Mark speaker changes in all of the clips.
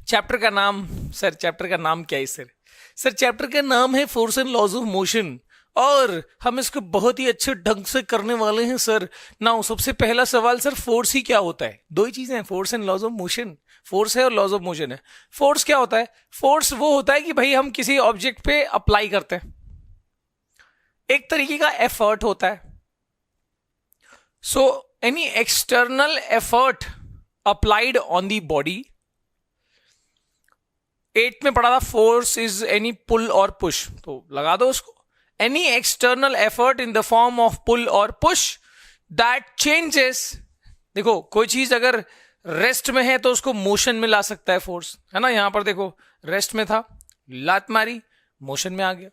Speaker 1: Chapter का नाम, sir chapter का नाम क्या है सर चैप्टर का नाम है force and laws of motion, और हम इसको बहुत ही अच्छे ढंग से करने वाले हैं सर। नाउ सबसे पहला सवाल सर, फोर्स ही क्या होता है? दो ही चीजें हैं, force and laws of motion. Force है और लॉज ऑफ मोशन है। फोर्स क्या होता है? फोर्स वो होता है कि भाई हम किसी ऑब्जेक्ट पे अप्लाई करते हैं, एक तरीके का एफर्ट होता है। सो any external effort applied on the body. 8 में पढ़ा था फोर्स इज एनी पुल और पुश, तो लगा दो उसको। Any external effort in the form of pull और पुश दैट चेंजेस। देखो कोई चीज अगर रेस्ट में है तो उसको मोशन में ला सकता है फोर्स, है ना। यहां पर देखो रेस्ट में था, लात मारी, मोशन में आ गया।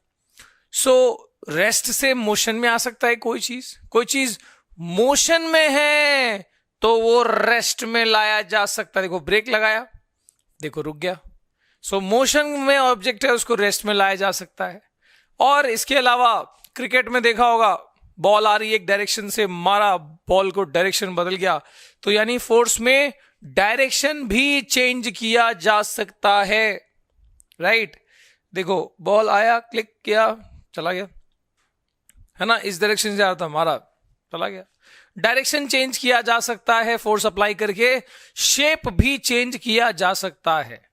Speaker 1: सो रेस्ट से मोशन में आ सकता है कोई चीज मोशन में है तो वो रेस्ट में लाया जा सकता है। देखो ब्रेक लगाया, देखो रुक गया। सो मोशन में ऑब्जेक्ट है, उसको रेस्ट में लाया जा सकता है। और इसके अलावा क्रिकेट में देखा होगा, बॉल आ रही है एक डायरेक्शन से, मारा, बॉल को डायरेक्शन बदल गया, तो यानी फोर्स में डायरेक्शन भी चेंज किया जा सकता है, राइट। देखो बॉल आया, क्लिक किया, चला गया, है ना, इस डायरेक्शन से आ रहा था, मारा, चला गया। डायरेक्शन चेंज किया जा सकता है फोर्स अप्लाई करके, शेप भी चेंज किया जा सकता है।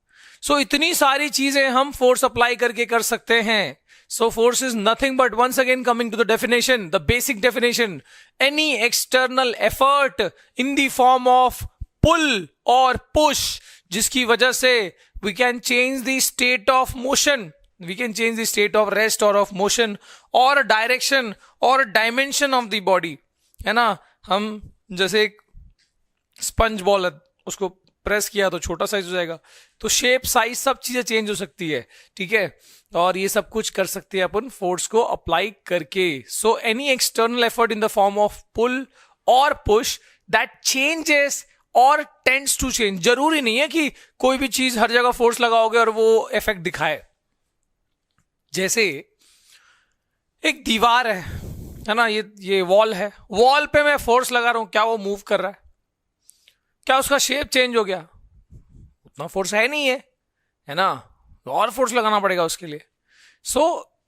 Speaker 1: सो इतनी सारी चीजें हम फोर्स अप्लाई करके कर सकते हैं। So force is nothing but, once again coming to the definition, the basic definition, any external effort in the form of pull or push, जिसकी वजह से we can change the state of motion, we can change the state of rest or of motion or direction or dimension of the body, है ना। हम जैसे एक sponge ball है, उसको प्रेस किया तो छोटा साइज हो जाएगा, तो शेप साइज सब चीजें चेंज हो सकती है, ठीक है। और ये सब कुछ कर सकते हैं अपन फोर्स को अप्लाई करके। So any external effort in the form of pull और पुश दैट चेंजेस और टेंड्स टू चेंज। जरूरी नहीं है कि कोई भी चीज हर जगह फोर्स लगाओगे और वो इफेक्ट दिखाए। जैसे एक दीवार है ना, ये वॉल है, वॉल पे मैं फोर्स लगा रहा हूं, क्या वो मूव कर रहा है? क्या उसका शेप चेंज हो गया? उतना फोर्स है नहीं है ना, और फोर्स लगाना पड़ेगा उसके लिए। सो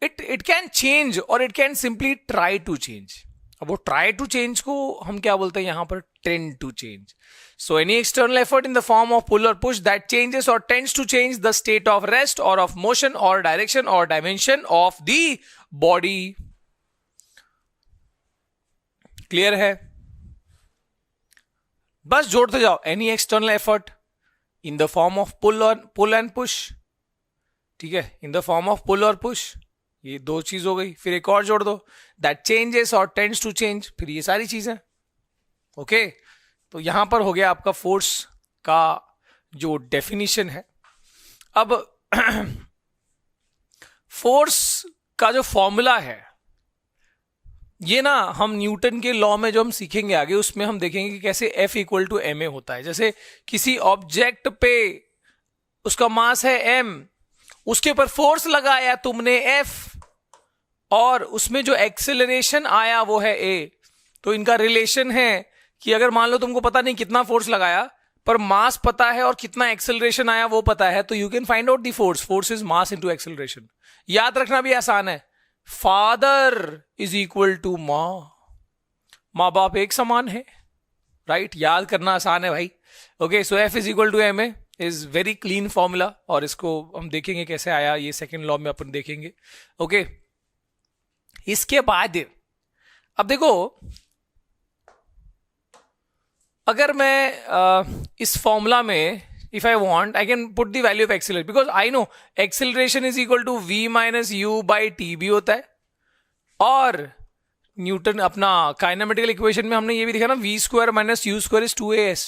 Speaker 1: इट कैन चेंज और it can simply try to change. अब वो ट्राई टू चेंज को हम क्या बोलते हैं यहां पर? Tend to change. So any external effort in the form of pull और पुश दैट चेंजेस और tends to change the state of rest और ऑफ मोशन और डायरेक्शन और dimension of the body. Clear है? बस जोड़ते जाओ, any external effort in the form of pull and push, ठीक है, in the form of pull और पुश, ये दो चीज हो गई। फिर एक और जोड़ दो, दैट चेंजेस और टेंड्स टू चेंज, फिर ये सारी चीजें। ओके, तो यहां पर हो गया आपका फोर्स का जो डेफिनेशन है। अब फोर्स का जो फॉर्मूला है, ये ना हम न्यूटन के लॉ में जो हम सीखेंगे आगे, उसमें हम देखेंगे कि कैसे F इक्वल टू ma होता है। जैसे किसी ऑब्जेक्ट पे उसका मास है m, उसके ऊपर फोर्स लगाया तुमने F, और उसमें जो एक्सेलरेशन आया वो है a। तो इनका रिलेशन है कि अगर मान लो तुमको पता नहीं कितना फोर्स लगाया, पर मास पता है और कितना एक्सेलरेशन आया वो पता है, तो you can find out the force. Force is mass into acceleration. याद रखना भी आसान है, फादर इज इक्वल टू माँ बाप एक समान है, राइट। याद करना आसान है भाई। Okay, so F is equal to ma is very clean formula, और इसको हम देखेंगे कैसे आया, ये सेकेंड लॉ में अपन देखेंगे। ओके, इसके बाद अब देखो, अगर मैं इस फॉर्मूला में if I want, I can put the value of acceleration because I know acceleration is equal to v minus u by t भी होता है। और न्यूटन अपना काइनेमेटिकल इक्वेशन में हमने ये भी देखा ना, v square minus u square is 2as।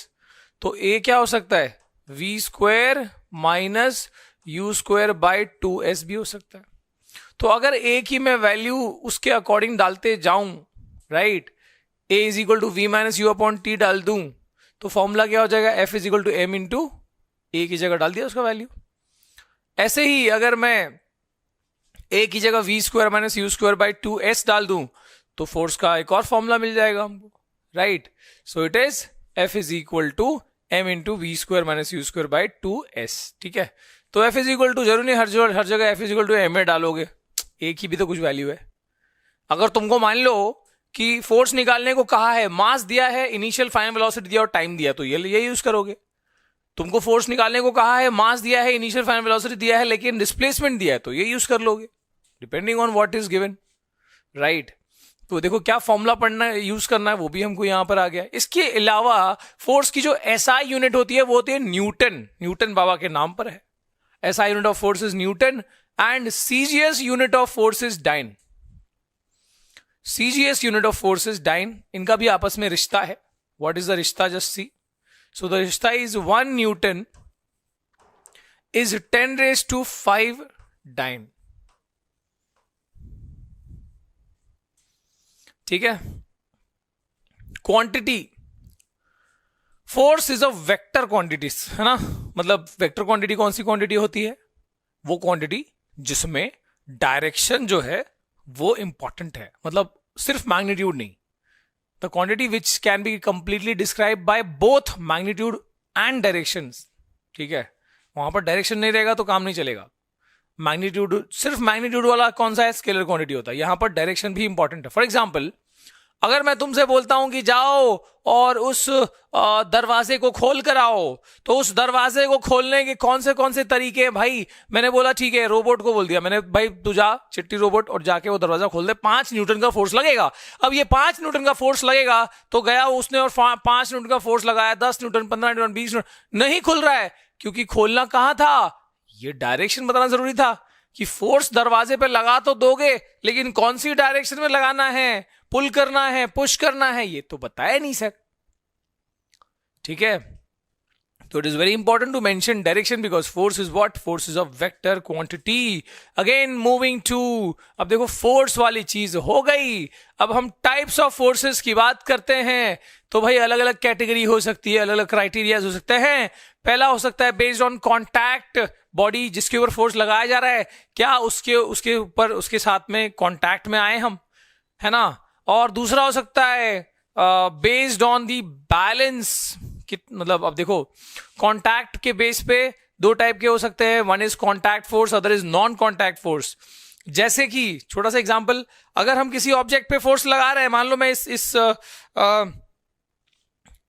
Speaker 1: तो a क्या हो सकता है? v square minus u square by 2s भी हो सकता है। तो अगर a की मैं वैल्यू उसके अकॉर्डिंग डालते जाऊं, right, a is equal to v minus u upon t डाल दूं, तो फॉर्मूला क्या हो जाएगा? F is equal to m into a की जगह डाल दिया उसका वैल्यू। ऐसे ही अगर मैं a की जगह v square minus u square by 2s डाल दूं, तो फोर्स का एक और फॉर्मूला मिल जाएगा हमको, right. So it is F is equal to m into v square minus u square by 2s। ठीक है, तो f इज इक्वल टू जरूर नहीं हर जगह f is equal to m डालोगे, एक ही भी तो कुछ वैल्यू है। अगर तुमको मान लो कि फोर्स निकालने को कहा है, मास दिया है, इनिशियल फाइनल वेलोसिटी दिया और टाइम दिया, तो ये यूज करोगे। तुमको फोर्स निकालने को कहा है, मास दिया है, इनिशियल फाइनल वेलोसिटी दिया है, लेकिन डिस्प्लेसमेंट दिया है, तो ये यूज कर लोगे depending on what is given, right. तो देखो क्या फॉर्मूला पढ़ना है, यूज करना है, वो भी हमको यहां पर आ गया। इसके अलावा फोर्स की जो एसआई यूनिट होती है वो होती है न्यूटन, न्यूटन बाबा के नाम पर है। SI unit of force is newton and CGS unit of force is dyne. CGS unit of force is dyne, इनका भी आपस में रिश्ता है। व्हाट इज द रिश्ता, जस्ट सी। सो द रिश्ता इज 1 न्यूटन इज 10⁵ डाइन। ठीक है, quantity, force is a vector quantity, है ना। मतलब वेक्टर क्वांटिटी कौन सी क्वांटिटी होती है, वो क्वांटिटी जिसमें डायरेक्शन जो है वो इंपॉर्टेंट है, मतलब सिर्फ मैग्नीट्यूड नहीं। The quantity which can be completely describe by both magnitude and direction. ठीक है, वहां पर डायरेक्शन नहीं रहेगा तो काम नहीं चलेगा। मैग्नीट्यूड, सिर्फ मैग्नीट्यूड वाला कौन सा है, स्केलर क्वांटिटी होता है। यहां पर डायरेक्शन भी इंपॉर्टेंट है। फॉर एग्जांपल, अगर मैं तुमसे बोलता हूं कि जाओ और उस दरवाजे को खोल कर आओ, तो उस दरवाजे को खोलने के कौन से तरीके हैं भाई। मैंने बोला ठीक है, रोबोट को बोल दिया मैंने, भाई तू जा चिट्टी रोबोट और जाके वो दरवाजा खोल दे, 5 न्यूटन का फोर्स लगेगा। अब ये 5 न्यूटन का फोर्स लगेगा, तो गया उसने और 5 न्यूटन का फोर्स लगाया, 10 न्यूटन, 15 न्यूटन, 20 न्यूटन, नहीं खुल रहा है, क्योंकि खोलना कहां था, ये डायरेक्शन बताना जरूरी था कि फोर्स दरवाजे पे लगा तो दोगे, लेकिन कौन सी डायरेक्शन में लगाना है, पुल करना है, पुश करना है, ये तो बताया नहीं सर। ठीक है, तो it is very important to mention direction because force is what, force is a vector quantity. Again moving to, अब देखो फोर्स वाली चीज हो गई, अब हम टाइप्स ऑफ फोर्सेस की बात करते हैं। तो भाई अलग अलग कैटेगरी हो सकती है, अलग अलग क्राइटेरिया हो सकते हैं। पहला हो सकता है बेस्ड ऑन कॉन्टैक्ट, बॉडी जिसके ऊपर फोर्स लगाया जा रहा है, क्या उसके ऊपर उसके साथ में कॉन्टैक्ट में आए हम, है ना। और दूसरा हो सकता है बेस्ड ऑन दी बैलेंस, मतलब अब देखो कॉन्टैक्ट के बेस पे 2 टाइप के हो सकते हैं, one is contact force, other is non contact force. जैसे कि छोटा सा एग्जांपल, अगर हम किसी ऑब्जेक्ट पे फोर्स लगा रहे हैं, मान लो मैं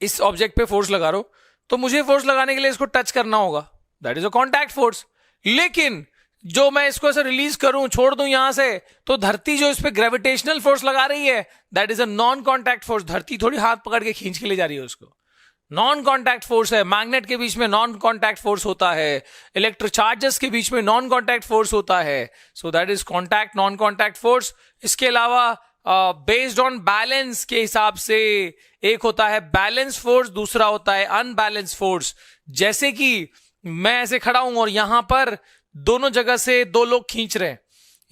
Speaker 1: इस ऑब्जेक्ट पे फोर्स लगा रहा हूं, तो मुझे फोर्स लगाने के लिए इसको टच करना होगा, that is a contact force. लेकिन जो मैं इसको ऐसे रिलीज करूं, छोड़ दूं यहां से, तो धरती जो इस पे ग्रेविटेशनल फोर्स लगा रही है, that is a non contact force. धरती थोड़ी हाथ पकड़ के खींच के ले जा रही है उसको, नॉन कॉन्टैक्ट फोर्स है। मैग्नेट के बीच में नॉन कॉन्टैक्ट फोर्स होता है, इलेक्ट्रिक चार्जेस के बीच में नॉन कॉन्टैक्ट फोर्स होता है। So that is contact, non contact force. इसके अलावा बेस्ड ऑन बैलेंस के हिसाब से एक होता है बैलेंस फोर्स, दूसरा होता है अनबैलेंस फोर्स। जैसे कि मैं ऐसे खड़ा हूं और यहां पर दोनों जगह से 2 लोग खींच रहे हैं,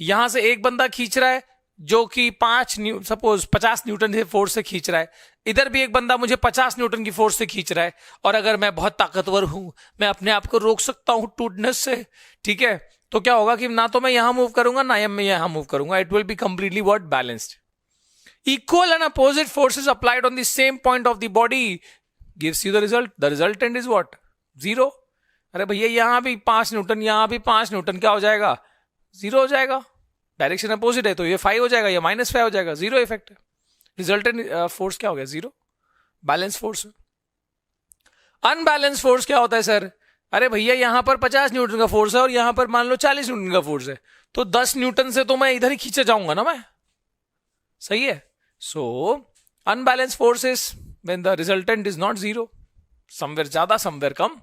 Speaker 1: यहां से एक बंदा खींच रहा है जो कि 50 न्यूटन के फोर्स से खींच रहा है, इधर भी एक बंदा मुझे 50 न्यूटन की फोर्स से खींच रहा है। और अगर मैं बहुत ताकतवर हूं, मैं अपने आप को रोक सकता हूं टूटनेस से, ठीक है, तो क्या होगा कि ना तो मैं यहां मूव करूंगा ना मैं यहां मूव करूंगा, it will be completely what, balanced. Equal and opposite forces applied on the same point of the body gives you the result. The resultant is what? 0. अरे भैया यहां भी 5 न्यूटन, यहां भी 5 न्यूटन, क्या हो जाएगा, 0 हो जाएगा। डायरेक्शन अपोजिट है तो ये 5 हो जाएगा, या -5 हो जाएगा, 0 इफेक्ट है। रिजल्टेंट फोर्स क्या हो गया, 0। Balance force. अनबैलेंस फोर्स क्या होता है सर, अरे भैया यहां पर 50 न्यूटन का फोर्स है और यहां पर मान लो 40 न्यूटन का फोर्स है, तो 10 न्यूटन से तो मैं इधर ही खींचे जाऊंगा ना मैं, सही है। So, unbalanced force is when the resultant is not 0, somewhere ज्यादा, somewhere come.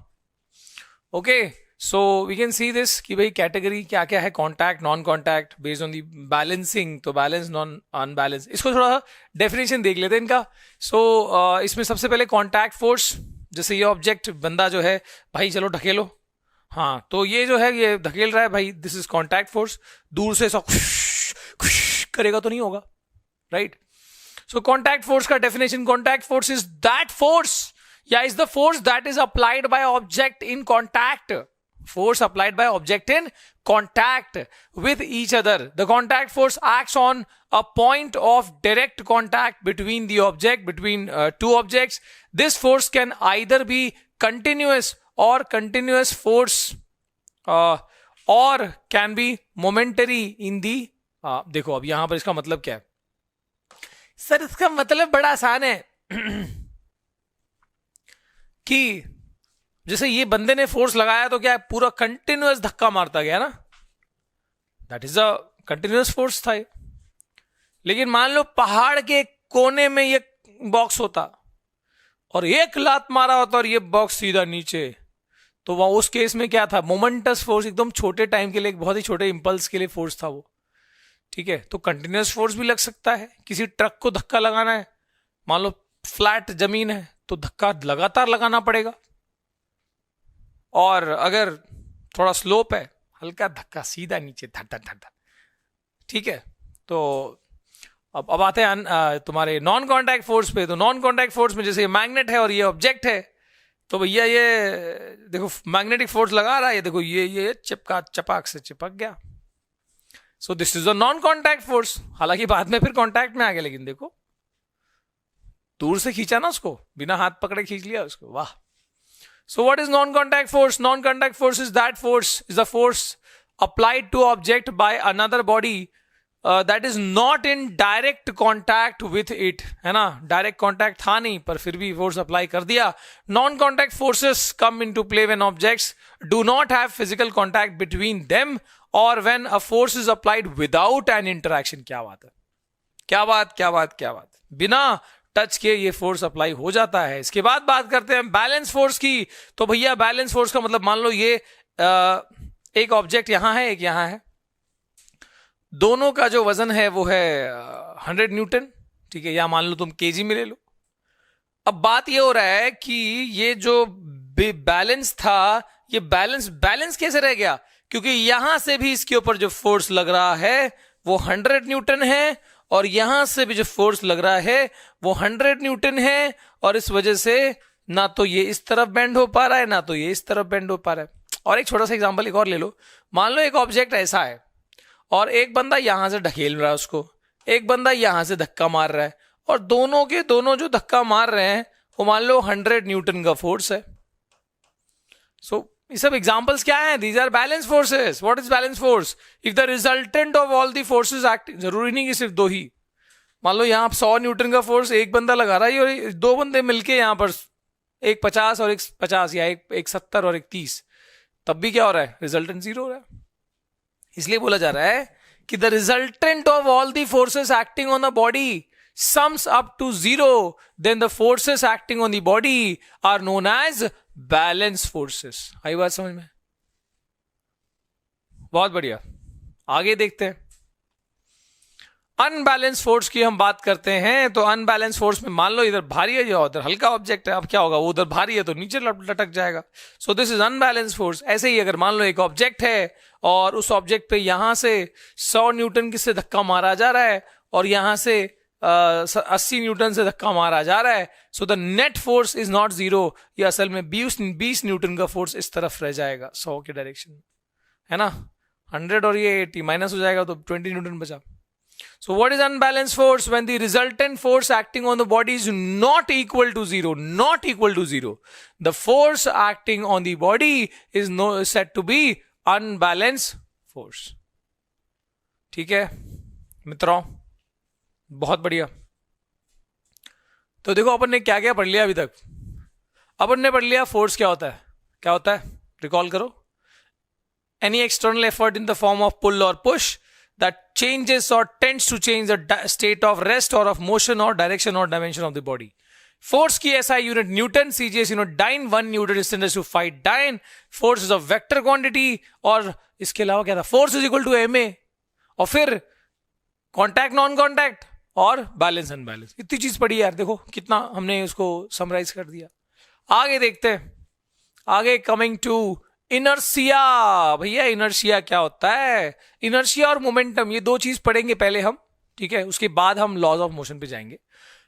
Speaker 1: Okay, so we can see this कि भाई कैटेगरी क्या क्या है, contact, non contact, based on the balancing, तो बैलेंस, नॉन अनबैलेंस। इसको थोड़ा डेफिनेशन देख लेते हैं इनका। So, इसमें सबसे पहले कॉन्टैक्ट फोर्स, जैसे ये ऑब्जेक्ट बंदा जो है, भाई चलो ढकेलो, हाँ, तो ये जो है ये धकेल रहा है भाई, दिस इज कॉन्टैक्ट फोर्स। दूर से ऐसा करेगा तो नहीं होगा, राइट। So contact force का definition, contact force is that force, is the force that is applied by object in contact. Force applied by object in contact with each other. The contact force acts on a point of direct contact between the object, between 2 objects. This force can either be continuous or continuous force or can be momentary in the देखो अब यहां पर इसका मतलब क्या है sir, इसका मतलब बड़ा आसान है कि जैसे ये बंदे ने फोर्स लगाया तो क्या है, पूरा कंटिन्यूअस धक्का मारता गया ना, that is a continuous force था ये। लेकिन मान लो पहाड़ के कोने में ये बॉक्स होता और एक लात मारा होता और ये बॉक्स सीधा नीचे, तो वहां उस केस में क्या था, मोमेंटस फोर्स, एकदम छोटे टाइम के लिए, एक बहुत ही छोटे इंपल्स के लिए फोर्स था वो, ठीक है। तो कंटिन्यूअस फोर्स भी लग सकता है, किसी ट्रक को धक्का लगाना है, मान लो फ्लैट जमीन है तो धक्का लगातार लगाना पड़ेगा, और अगर थोड़ा स्लोप है हल्का धक्का सीधा नीचे धड़ धड़ धड़, ठीक है। तो अब आते हैं तुम्हारे नॉन कॉन्टैक्ट फोर्स पे। तो नॉन कॉन्टैक्ट फोर्स में जैसे मैग्नेट है और ये ऑब्जेक्ट है, तो भैया ये देखो मैग्नेटिक फोर्स लगा रहा है, ये देखो ये चिपका, चपाक से चिपक गया, सो this is a non contact force. हालांकि बाद में फिर कॉन्टैक्ट में आ गया, लेकिन देखो दूर से खींचा ना उसको, बिना हाथ पकड़े खींच लिया उसको, वाह। सो what is non contact force? Non contact force is that force, is a force applied to object by another body that is not in direct contact with it, है ना, डायरेक्ट कॉन्टैक्ट था नहीं पर फिर भी फोर्स अप्लाई कर दिया। Non contact forces come into play when objects do not have physical contact between them और when a force is applied without an interaction. क्या बात है, क्या बात, क्या बात, क्या बात, बिना टच के ये फोर्स अप्लाई हो जाता है। इसके बाद बात करते हैं बैलेंस फोर्स की। तो भैया बैलेंस फोर्स का मतलब, मान लो ये एक ऑब्जेक्ट यहां है, एक यहां है, दोनों का जो वजन है वो है 100 न्यूटन, ठीक है, या मान लो तुम केजी में ले लो। अब बात ये हो रहा है कि ये जो बैलेंस था, ये बैलेंस कैसे रह गया, क्योंकि यहां से भी इसके ऊपर जो फोर्स लग रहा है वो 100 न्यूटन है, और यहां से भी जो फोर्स लग रहा है वो 100 न्यूटन है, और इस वजह से ना तो ये इस तरफ बेंड हो पा रहा है, ना तो ये इस तरफ बेंड हो पा रहा है। और एक छोटा सा एग्जांपल एक और ले लो, मान लो एक ऑब्जेक्ट ऐसा है और एक बंदा यहां से ढकेल रहा है उसको, एक बंदा यहां से धक्का मार रहा है, और दोनों के दोनों जो धक्का मार रहे हैं वो मान लो 100 न्यूटन का फोर्स है। सो ये सब एग्जांपल्स क्या हैं? These are balance forces. What is balance force? If the resultant of all the forces acting, जरूरी नहीं कि सिर्फ दो ही, मान लो यहां 100 न्यूटन का फोर्स एक बंदा लगा रहा है और दो बंदे मिलके यहां पर एक 50 और एक 50, या एक 70 और एक 30, तब भी क्या हो रहा है, रिजल्टेंट 0 हो रहा है। इसलिए बोला जा रहा है कि the resultant of all the forces acting on the body sums up to 0, then the forces acting on the body are known as balance forces। आई बात समझ में? बहुत बढ़िया, आगे देखते हैं। अनबैलेंस फोर्स की हम बात करते हैं। तो अनबैलेंस फोर्स में मान लो इधर भारी है या उधर हल्का ऑब्जेक्ट है, अब क्या होगा, वो उधर भारी है तो नीचे लटक जाएगा। सो दिस इज अनबैलेंस फोर्स। ऐसे ही अगर मान लो एक ऑब्जेक्ट है और उस ऑब्जेक्ट पे यहां से 100 न्यूटन से धक्का मारा जा रहा है और यहां से 80 न्यूटन से धक्का मारा जा रहा है, so the net force is not 0, ये असल में 20 न्यूटन का फोर्स इस तरफ रह जाएगा 100 के डायरेक्शन में, है ना। 100 और ये 80 माइनस हो जाएगा तो 20 न्यूटन बचा। So what is unbalanced force? When the resultant force acting on the body is not equal to 0, not equal to 0. The force acting on the body is said to be unbalanced force. ठीक है मित्रों, बहुत बढ़िया। तो देखो अपन ने क्या क्या पढ़ लिया अभी तक। अपन ने पढ़ लिया फोर्स क्या होता है, क्या होता है, रिकॉल करो। Any external effort in the form of pull or push that changes or tends to change the state of rest or of motion or direction or dimension of the body. Force की SI unit Newton, CGS unit dyne, 1 Newton is to 5 dyne. Force is a vector quantity, और इसके अलावा क्या था, force is equal to MA, और फिर contact non contact और balance unbalance. इतनी चीज पढ़ी यार, देखो कितना हमने उसको समराइज कर दिया। आगे देखते हैं, आगे कमिंग टू इनर्शिया। भैया इनर्शिया क्या होता है? इनर्शिया और मोमेंटम, ये दो चीज पढ़ेंगे पहले हम, ठीक है, उसके बाद हम लॉज ऑफ मोशन पे जाएंगे।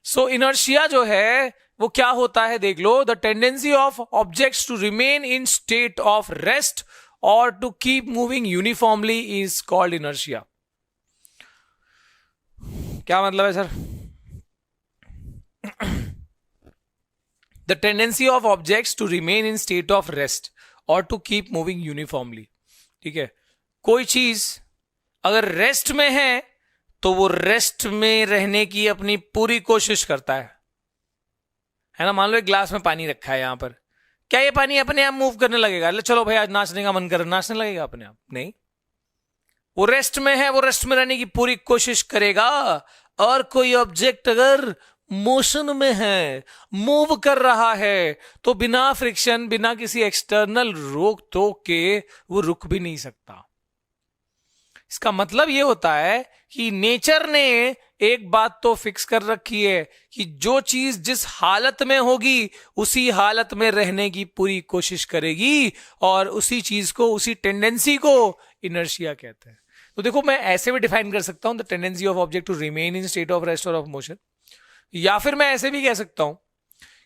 Speaker 1: सो इनर्शिया जो है वो क्या होता है देख लो, the tendency of objects to remain in state of rest और to keep moving uniformly is called inertia. क्या मतलब है sir? The tendency of objects to remain in state of rest और टू कीप मूविंग यूनिफॉर्मली। ठीक है, कोई चीज अगर रेस्ट में है तो वो रेस्ट में रहने की अपनी पूरी कोशिश करता है ना। मान लो एक ग्लास में पानी रखा है यहां पर, क्या ये पानी अपने आप मूव करने लगेगा? चलो भाई आज नाचने का मन कर, नाचने लगेगा अपने आप? नहीं, वो रेस्ट में है, वो रेस्ट में रहने की पूरी कोशिश करेगा। और कोई ऑब्जेक्ट अगर मोशन में है, मूव कर रहा है, तो बिना फ्रिक्शन, बिना किसी एक्सटर्नल रोक टोक के वो रुक भी नहीं सकता। इसका मतलब ये होता है कि नेचर ने एक बात तो फिक्स कर रखी है कि जो चीज जिस हालत में होगी उसी हालत में रहने की पूरी कोशिश करेगी, और उसी चीज को, उसी टेंडेंसी को इनर्शिया कहते हैं। तो देखो, मैं ऐसे भी डिफाइन कर सकता हूं the tendency of object to remain in state of rest और ऑफ मोशन, या फिर मैं ऐसे भी कह सकता हूं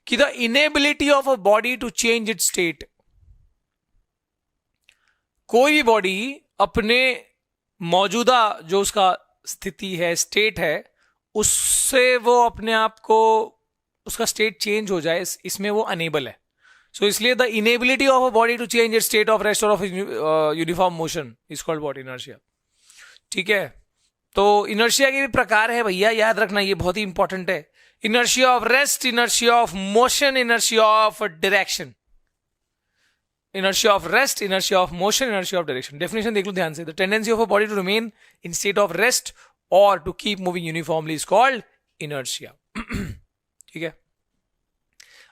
Speaker 1: कि the inability of a body to change its state. कोई भी बॉडी अपने मौजूदा जो उसका स्थिति है, स्टेट है, उससे वो अपने आप को, उसका स्टेट चेंज हो जाए, इसमें वो अनेबल है। सो इसलिए the inability of a body to change its state of rest और of uniform motion is called what? Inertia. ठीक है, तो इनर्शिया के भी प्रकार है भैया, याद रखना, ये बहुत ही इंपॉर्टेंट है। Inertia of rest, inertia of motion, inertia of direction. Inertia of rest, inertia of motion, inertia of direction. Definition देख लो ध्यान से। The tendency of a body to remain in state of rest और to keep moving uniformly is called inertia. ठीक है,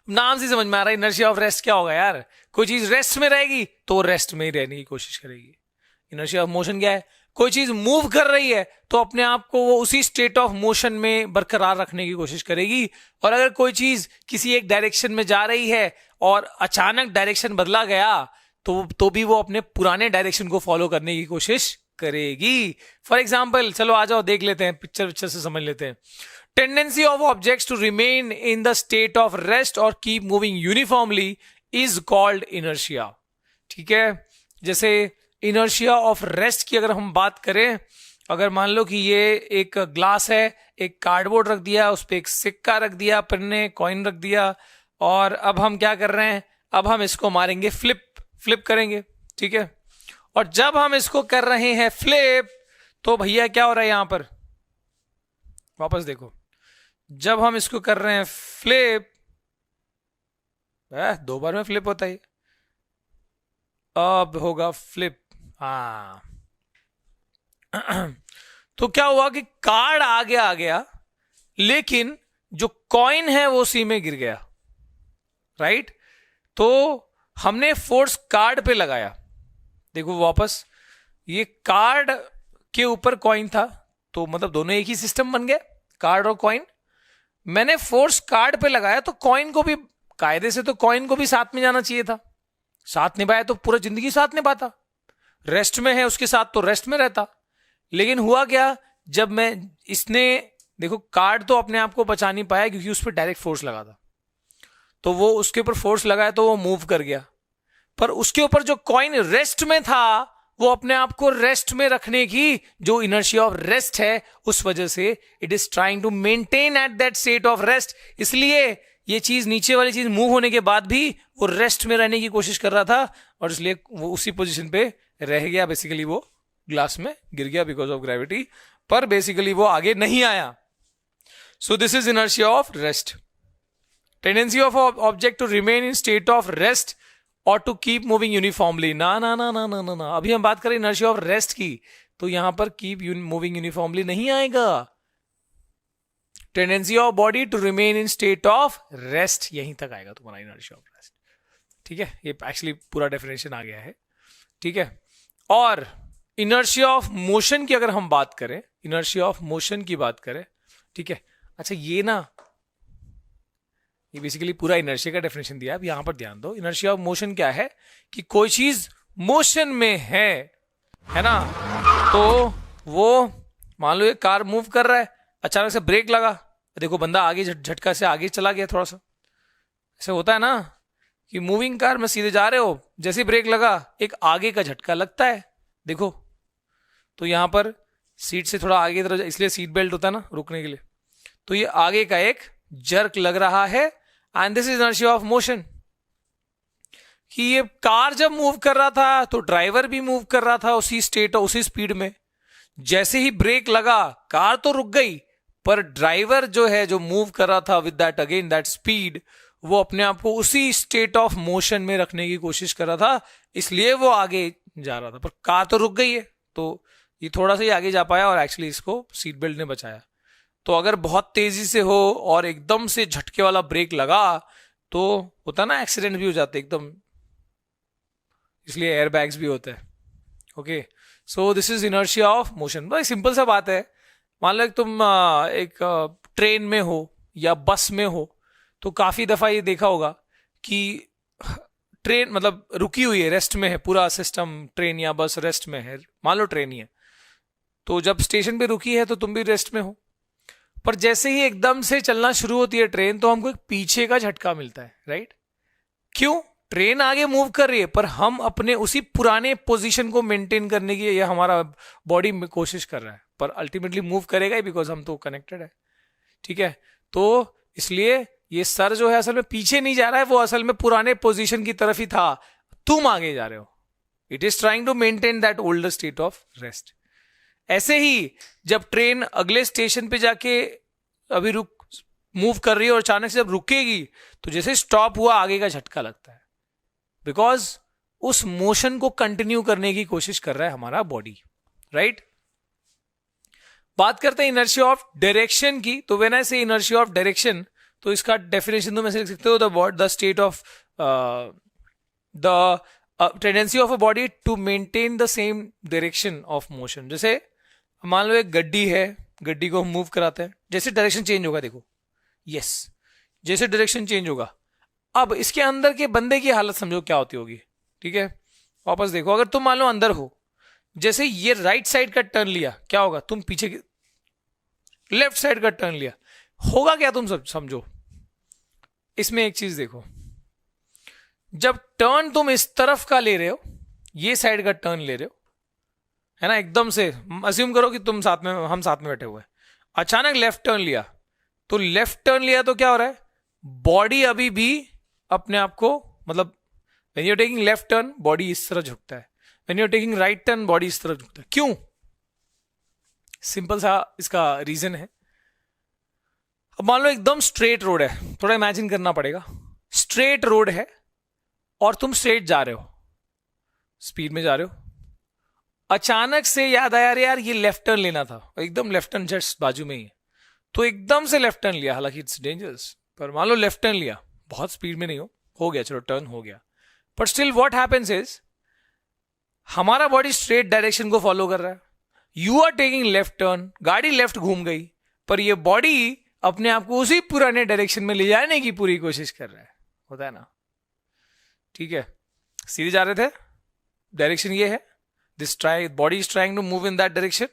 Speaker 1: नाम से समझ में आ रहा है इनर्शिया ऑफ रेस्ट क्या होगा यार? कोई चीज रेस्ट में रहेगी तो रेस्ट में ही रहने की कोशिश करेगी। इनर्शिया ऑफ मोशन क्या है? कोई चीज मूव कर रही है तो अपने आप को वो उसी स्टेट ऑफ मोशन में बरकरार रखने की कोशिश करेगी। और अगर कोई चीज किसी एक डायरेक्शन में जा रही है और अचानक डायरेक्शन बदला गया तो भी वो अपने पुराने डायरेक्शन को फॉलो करने की कोशिश करेगी। फॉर एग्जाम्पल, चलो आ जाओ देख लेते हैं, पिक्चर से समझ लेते हैं। Tendency of objects to remain in the state of rest और keep moving uniformly is called inertia. ठीक है, जैसे इनर्शिया ऑफ रेस्ट की अगर हम बात करें, अगर मान लो कि ये एक ग्लास है, एक कार्डबोर्ड रख दिया, उस पर एक सिक्का रख दिया, पन्ने कॉइन रख दिया, और अब हम क्या कर रहे हैं? अब हम इसको मारेंगे फ्लिप करेंगे। ठीक है, और जब हम इसको कर रहे हैं फ्लिप, तो भैया क्या हो रहा है यहां पर? वापस देखो, जब हम इसको कर रहे हैं फ्लिप, 2 बार में फ्लिप होता है, अब होगा फ्लिप। हाँ, तो क्या हुआ कि कार्ड आगे आ गया, लेकिन जो कॉइन है वो उसी में गिर गया, राइट? तो हमने फोर्स कार्ड पे लगाया। देखो वापस, ये कार्ड के ऊपर कॉइन था, तो मतलब दोनों एक ही सिस्टम बन गया, कार्ड और कॉइन। मैंने फोर्स कार्ड पे लगाया तो कॉइन को भी, कायदे से तो कॉइन को भी साथ में जाना चाहिए था। साथ निभाया तो पूरा जिंदगी साथ निभाता। रेस्ट में है उसके साथ तो रेस्ट में रहता। लेकिन हुआ क्या, जब मैं इसने, देखो कार्ड तो अपने आप को बचा नहीं पाया क्योंकि उस पर डायरेक्ट फोर्स लगा था, तो वो उसके ऊपर फोर्स लगाया तो वो मूव कर गया। पर उसके ऊपर जो कॉइन रेस्ट में था, वो अपने आप को रेस्ट में रखने की जो इनर्शिया ऑफ रेस्ट है, उस वजह से it is trying to maintain at that state of rest. इसलिए ये चीज, नीचे वाली चीज मूव होने के बाद भी वो रेस्ट में रहने की कोशिश कर रहा था, और इसलिए वो उसी पोजीशन पे रह गया। बेसिकली वो ग्लास में गिर गया बिकॉज ऑफ ग्रेविटी, पर बेसिकली वो आगे नहीं आया। So this is inertia of rest. Tendency of object to remain in state of rest और टू कीप मूविंग यूनिफॉर्मली। ना ना ना ना ना ना ना, अभी हम बात करें इनर्शिया ऑफ रेस्ट की, तो यहां पर कीप मूविंग यूनिफॉर्मली नहीं आएगा। Tendency of body to remain in state of rest, यहीं तक आएगा तुम्हारा इनर्शिया ऑफ रेस्ट। ठीक है, ये एक्चुअली पूरा डेफिनेशन आ गया है। ठीक है, और इनर्शिया ऑफ मोशन की अगर हम बात करें, इनर्शिया ऑफ मोशन की बात करें, ठीक है, अच्छा ये ना, ये बेसिकली पूरा इनर्शिया का डेफिनेशन दिया है। अब यहां पर ध्यान दो, इनर्शिया ऑफ मोशन क्या है कि कोई चीज मोशन में है ना, तो वो मान लो एक कार मूव कर रहा है, अचानक से ब्रेक लगा, देखो बंदा आगे झटका से आगे चला गया थोड़ा सा। ऐसे होता है ना कि मूविंग कार में सीधे जा रहे हो, जैसे ब्रेक लगा एक आगे का झटका लगता है, देखो। तो यहां पर सीट से थोड़ा आगे तरफ, इसलिए सीट बेल्ट होता है ना रुकने के लिए, तो ये आगे का एक जर्क लग रहा है। And this is inertia of motion, कि ये कार जब मूव कर रहा था तो ड्राइवर भी मूव कर रहा था उसी स्टेट उसी स्पीड में। जैसे ही ब्रेक लगा कार तो रुक गई, पर ड्राइवर जो है जो मूव कर रहा था with that again that speed, वो अपने आप को उसी स्टेट ऑफ मोशन में रखने की कोशिश कर रहा था, इसलिए वो आगे जा रहा था। पर कार तो रुक गई है, तो ये थोड़ा सा ही आगे जा पाया और एक्चुअली इसको सीट बेल्ट ने बचाया। तो अगर बहुत तेजी से हो और एकदम से झटके वाला ब्रेक लगा तो होता ना, एक्सीडेंट भी हो जाते एकदम, इसलिए एयर बैग्स भी होते हैं। Okay, so this is inertia of motion. भाई सिंपल सा बात है, मान लो तुम एक ट्रेन में हो या बस में हो, तो काफी दफा ये देखा होगा कि ट्रेन मतलब रुकी हुई है, रेस्ट में है, पूरा सिस्टम ट्रेन या बस रेस्ट में है। मान लो ट्रेन ही है, तो जब स्टेशन पे रुकी है तो तुम भी रेस्ट में हो, पर जैसे ही एकदम से चलना शुरू होती है ट्रेन, तो हमको एक पीछे का झटका मिलता है, राइट? क्यों? ट्रेन आगे मूव कर रही है, पर हम अपने उसी पुराने पोजीशन को मेंटेन करने की ये हमारा बॉडी में कोशिश कर रहा है, पर अल्टीमेटली मूव करेगा ही, बिकॉज हम तो कनेक्टेड है। ठीक है, तो इसलिए ये सर जो है असल में पीछे नहीं जा रहा है, वो असल में पुराने पोजीशन की तरफ ही था, तुम आगे जा रहे हो। It is trying to maintain that older state of rest. ऐसे ही जब ट्रेन अगले स्टेशन पे जाके अभी रुक मूव कर रही है और अचानक से जब रुकेगी, तो जैसे स्टॉप हुआ आगे का झटका लगता है, बिकॉज उस मोशन को कंटिन्यू करने की कोशिश कर रहा है हमारा बॉडी, राइट? बात करते हैं इनर्शिया ऑफ डायरेक्शन की। तो व्हेन आई से इनर्शिया ऑफ डायरेक्शन, तो इसका डेफिनेशन तुम ऐसे लिख सकते हो, the state of the tendency of a body to maintain the same direction of motion. जैसे मान लो एक गड्डी है, गड्डी को हम मूव कराते हैं, जैसे डायरेक्शन चेंज होगा, देखो यस, जैसे डायरेक्शन चेंज होगा, अब इसके अंदर के बंदे की हालत समझो क्या होती होगी। ठीक है, वापस देखो, अगर तुम मान लो अंदर हो, जैसे ये राइट साइड का टर्न लिया, क्या होगा? तुम पीछे लेफ्ट साइड का टर्न लिया, होगा क्या? तुम सब समझो। इसमें एक चीज देखो, जब टर्न तुम इस तरफ का ले रहे हो, ये साइड का टर्न ले रहे हो, है ना, एकदम से अज्यूम करो कि तुम साथ में, हम साथ में बैठे हुए हैं, अचानक लेफ्ट टर्न लिया, तो लेफ्ट टर्न लिया तो क्या हो रहा है? बॉडी अभी भी अपने आप को, मतलब when you are taking left turn body इस तरह झुकता है, when you are taking right turn body इस तरह झुकता है। क्यों? सिंपल सा इसका रीजन है। अब मान लो एकदम स्ट्रेट रोड है, थोड़ा इमेजिन करना पड़ेगा, स्ट्रेट रोड है और तुम स्ट्रेट जा रहे हो, स्पीड में जा रहे हो, अचानक से याद आया अरे यार ये लेफ्ट टर्न लेना था, एकदम लेफ्ट टर्न जस्ट बाजू में ही है, तो एकदम से लेफ्ट टर्न लिया, हालांकि इट्स डेंजरस, पर मान लो लेफ्ट टर्न लिया, बहुत स्पीड में नहीं हो गया, चलो टर्न हो गया, पर स्टिल व्हाट हैपेंस इज हमारा बॉडी स्ट्रेट डायरेक्शन को फॉलो कर रहा है, you are taking left turn, गाड़ी लेफ्ट घूम गई, पर ये बॉडी अपने आप को उसी पुराने डायरेक्शन में ले जाने की पूरी कोशिश कर रहा है, होता है ना? ठीक है, सीधे जा रहे थे, डायरेक्शन ये है, this body is trying to move in that direction,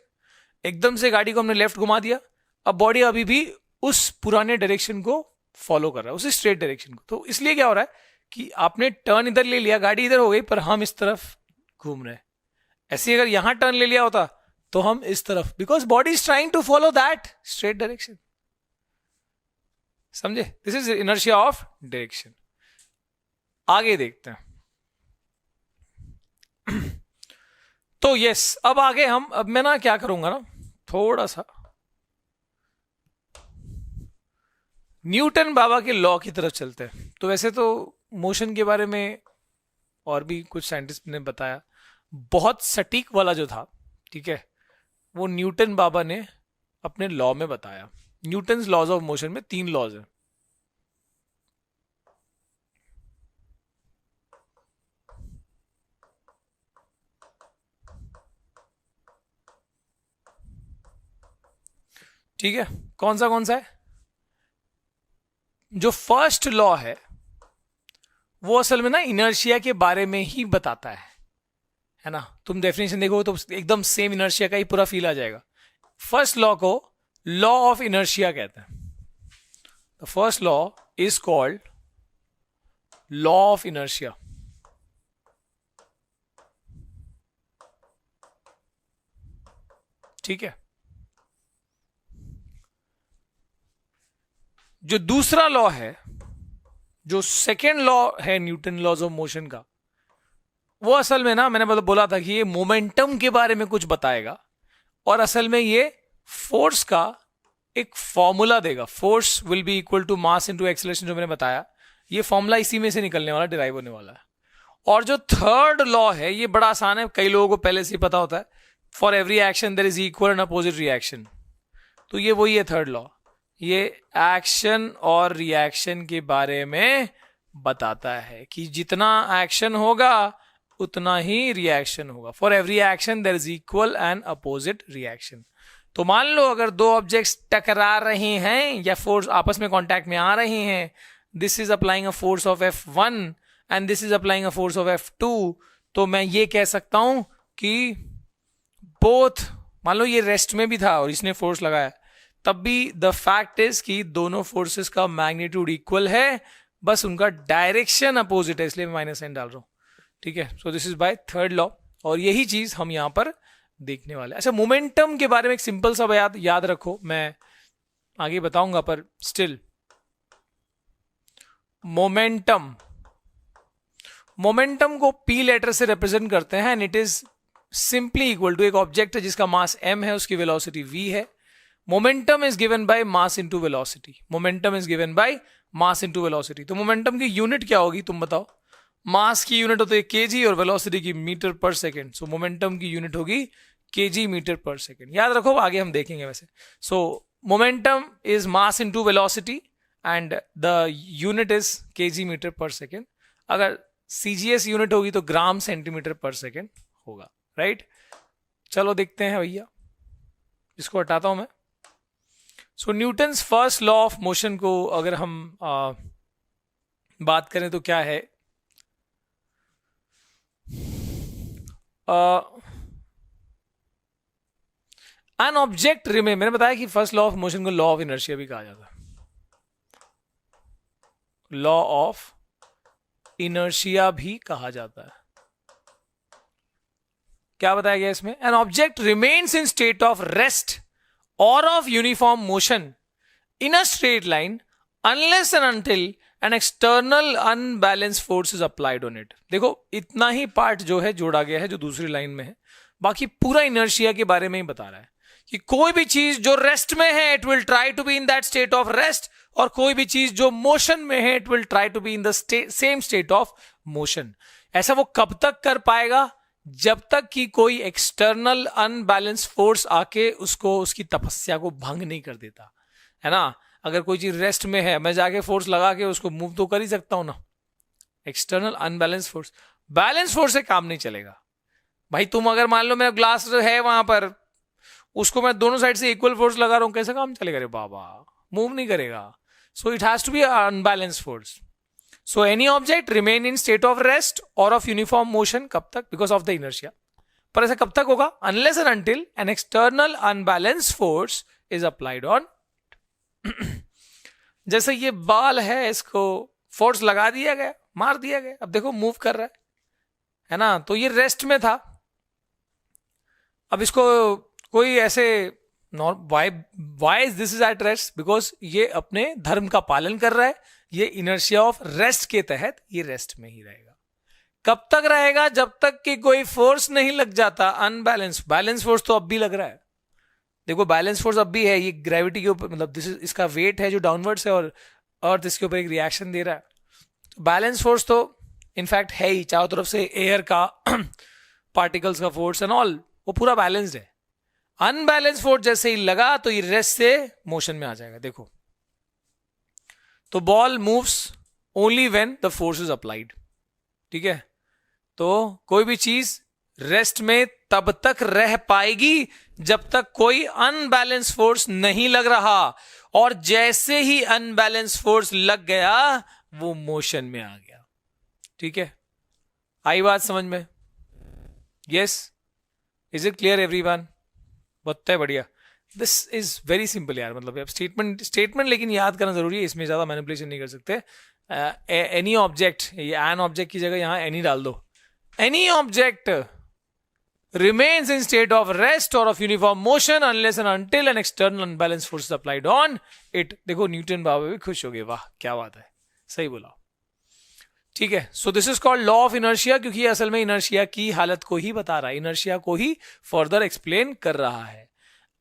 Speaker 1: एकदम से गाड़ी को हमने लेफ्ट घुमा दिया, अब बॉडी अभी भी उस पुराने डायरेक्शन को फॉलो कर रहा है, उसी स्ट्रेट डायरेक्शन को। तो इसलिए क्या हो रहा है कि आपने टर्न इधर ले लिया, गाड़ी इधर हो गई, पर हम इस तरफ घूम रहे हैं। ऐसे अगर यहां टर्न ले लिया होता तो हम इस तरफ, because body is trying to follow that straight direction. समझे? This is inertia of direction. आगे देखते हैं। तो यस, अब आगे अब मैं ना क्या करूंगा ना, थोड़ा सा न्यूटन बाबा के लॉ की तरफ चलते हैं। तो वैसे तो मोशन के बारे में और भी कुछ साइंटिस्ट ने बताया, बहुत सटीक वाला जो था, ठीक है, वो न्यूटन बाबा ने अपने लॉ में बताया। न्यूटन्स लॉज ऑफ मोशन में 3 लॉज हैं। ठीक है, कौन सा है? जो फर्स्ट लॉ है वो असल में ना इनर्शिया के बारे में ही बताता है ना? तुम डेफिनेशन देखो तो एकदम सेम इनर्शिया का ही पूरा फील आ जाएगा। फर्स्ट लॉ को लॉ ऑफ इनर्शिया कहते हैं। The first law is called law of inertia. ठीक है, जो दूसरा लॉ है जो सेकेंड लॉ है न्यूटन लॉज ऑफ मोशन का, वो असल में ना मैंने बोला था कि ये मोमेंटम के बारे में कुछ बताएगा, और असल में ये फोर्स का एक फॉर्मूला देगा. Force will be equal to mass into acceleration, जो मैंने बताया, ये फॉर्मूला इसी में से निकलने वाला, डिराइव होने वाला है. और जो थर्ड लॉ है ये बड़ा आसान है, कई लोगों को पहले से ही पता होता है. For every action there is equal and opposite reaction. तो ये वही है थर्ड लॉ. ये एक्शन और रिएक्शन के बारे में बताता है कि जितना एक्शन होगा उतना ही रिएक्शन होगा. For every action there is equal and opposite reaction. तो मान लो अगर दो ऑब्जेक्ट्स टकरा रहे हैं या फोर्स आपस में कांटेक्ट में आ रहे हैं, this is applying a force of F1 and this is applying a force of F2, तो मैं ये कह सकता हूं कि बोथ, मान लो ये रेस्ट में भी था और इसने फोर्स लगाया, तब भी द फैक्ट इज कि दोनों फोर्सेस का मैग्नीट्यूड इक्वल है, बस उनका डायरेक्शन अपोजिट है, इसलिए मैं माइनस साइन डाल रहा हूं. ठीक है, so this is by third law, और यही चीज हम यहां पर देखने वाले. अच्छा, मोमेंटम के बारे में एक सिंपल सा याद रखो, मैं आगे बताऊंगा, पर स्टिल मोमेंटम को P लेटर से रिप्रेजेंट करते हैं, and it is simply equal to, एक ऑब्जेक्ट है जिसका मास m है, उसकी वेलोसिटी v है. Momentum is given by mass into velocity. Momentum is given by mass into velocity. तो मोमेंटम की यूनिट क्या होगी तुम बताओ? मास की यूनिट होती है केजी और वेलोसिटी की metre per second. So momentum की यूनिट होगी केजी मीटर पर सेकेंड. याद रखो, आगे हम देखेंगे वैसे. So momentum is mass into velocity and the unit is KG metre per second. अगर सीजीएस यूनिट होगी तो ग्राम सेंटीमीटर पर सेकेंड होगा. राइट, चलो देखते हैं भैया, इसको हटाता हूं मैं. So Newton's first law of motion को अगर हम बात करें तो क्या है? एन ऑब्जेक्ट रिमेन, मैंने बताया कि फर्स्ट लॉ ऑफ मोशन को लॉ ऑफ इनर्शिया भी कहा जाता है. लॉ ऑफ इनर्शिया भी कहा जाता है. क्या बताया गया इसमें? An object remains in state of rest और of uniform motion in a straight line unless and until an external unbalance force is applied on it. देखो, इतना ही पार्ट जो है जोड़ा गया है जो दूसरी लाइन में है, बाकी पूरा इनर्शिया के बारे में ही बता रहा है कि कोई भी चीज जो रेस्ट में है it will try to be in that state of rest, और कोई भी चीज जो मोशन में है it will try to be in the same state of motion. ऐसा वो कब तक कर पाएगा? जब तक कि कोई एक्सटर्नल अनबैलेंस फोर्स आके उसको, उसकी तपस्या को भंग नहीं कर देता, है ना. अगर कोई चीज रेस्ट में है, मैं जाके फोर्स लगा के उसको मूव तो कर ही सकता हूं ना. External unbalance force, balance force से काम नहीं चलेगा भाई. तुम अगर मान लो मेरा ग्लास है वहां पर, उसको मैं दोनों साइड से इक्वल फोर्स लगा रहा हूं, कैसा काम चलेगा रे बाबा? मूव नहीं करेगा. So it has to be unbalance force. So any object remain in state of rest और ऑफ यूनिफॉर्म मोशन, कब तक? Because of the inertia. पर ऐसा कब तक होगा? Unless and until an external unbalance force is applied on. जैसे ये बाल है, इसको फोर्स लगा दिया गया, मार दिया गया, अब देखो मूव कर रहा है ना. तो ये रेस्ट में था, अब इसको कोई ऐसे why is this is at rest? Because ये अपने धर्म का पालन कर रहा है, ये इनर्शिया ऑफ रेस्ट के तहत ये रेस्ट में ही रहेगा. कब तक रहेगा? जब तक कि कोई फोर्स नहीं लग जाता अनबैलेंस. बैलेंस फोर्स तो अब भी लग रहा है. देखो, बैलेंस फोर्स अब भी है, ये ग्रेविटी के ऊपर, मतलब दिस इज, इसका वेट है जो डाउनवर्ड्स है और अर्थ इसके ऊपर एक रिएक्शन दे रहा है. तो बैलेंस फोर्स तो इनफैक्ट है ही, चारों तरफ से एयर का पार्टिकल्स का फोर्स एंड ऑल, वो पूरा बैलेंस्ड है. अनबैलेंस फोर्स जैसे ही लगा तो ये रेस्ट से मोशन में आ जाएगा. देखो, तो ball moves only when the force is applied. ठीक है, तो कोई भी चीज रेस्ट में तब तक रह पाएगी जब तक कोई अनबैलेंस फोर्स नहीं लग रहा, और जैसे ही अनबैलेंस फोर्स लग गया वो मोशन में आ गया. ठीक है, आई बात समझ में? Yes, is it clear everyone? बहुत है, बढ़िया. दिस इज वेरी सिंपल यार. मतलब अब स्टेटमेंट लेकिन याद करना जरूरी है, इसमें ज्यादा मैनिपुलेशन नहीं कर सकते. एनी ऑब्जेक्ट, एन ऑब्जेक्ट की जगह यहां एनी डाल दो. Any object remains in state of rest or of uniform motion unless and until an external unbalanced force is applied on it. देखो, न्यूटन बाबा भी खुश हो गए, वाह क्या बात है, सही बोला. ठीक है, so this is called law of inertia, क्योंकि ये असल में इनर्शिया की हालत को ही बता रहा है, इनर्शिया को ही फर्दर एक्सप्लेन कर रहा है.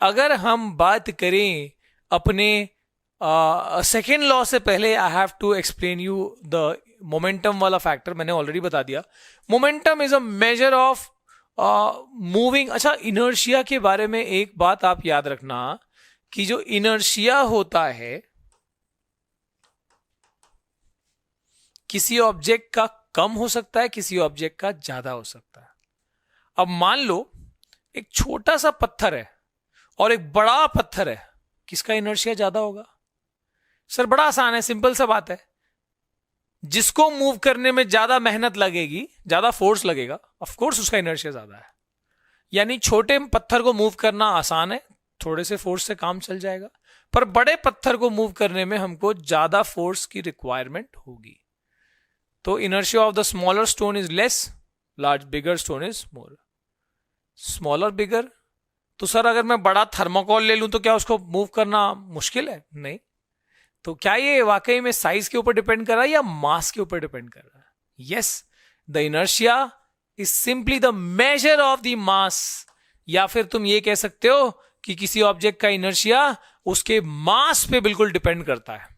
Speaker 1: अगर हम बात करें अपने सेकेंड लॉ से पहले, I have to explain you the momentum वाला फैक्टर. मैंने ऑलरेडी बता दिया, momentum is a measure of moving. अच्छा, इनर्शिया के बारे में एक बात आप याद रखना कि जो इनर्शिया होता है किसी ऑब्जेक्ट का कम हो सकता है, किसी ऑब्जेक्ट का ज्यादा हो सकता है. अब मान लो एक छोटा सा पत्थर है और एक बड़ा पत्थर है, किसका इनर्शिया ज्यादा होगा? सर बड़ा आसान है, सिंपल सा बात है. जिसको मूव करने में ज्यादा मेहनत लगेगी, ज्यादा फोर्स लगेगा, ऑफ कोर्स उसका इनर्शिया ज्यादा है. यानी छोटे पत्थर को मूव करना आसान है, थोड़े से फोर्स से काम चल जाएगा. पर बड़े पत्थर को मूव करने में हमको ज्यादा फोर्स की रिक्वायरमेंट होगी. तो inertia of the smaller stone is less, large bigger stone is more. Smaller bigger, तो सर अगर मैं बड़ा थर्माकोल ले लूं तो क्या उसको मूव करना मुश्किल है? नहीं. तो क्या ये वाकई में साइज के ऊपर डिपेंड कर रहा है या मास के ऊपर डिपेंड कर रहा है? Yes, the inertia is simply the measure of the mass. या फिर तुम ये कह सकते हो कि किसी ऑब्जेक्ट का इनर्शिया उसके मास पे बिल्कुल डिपेंड करता है.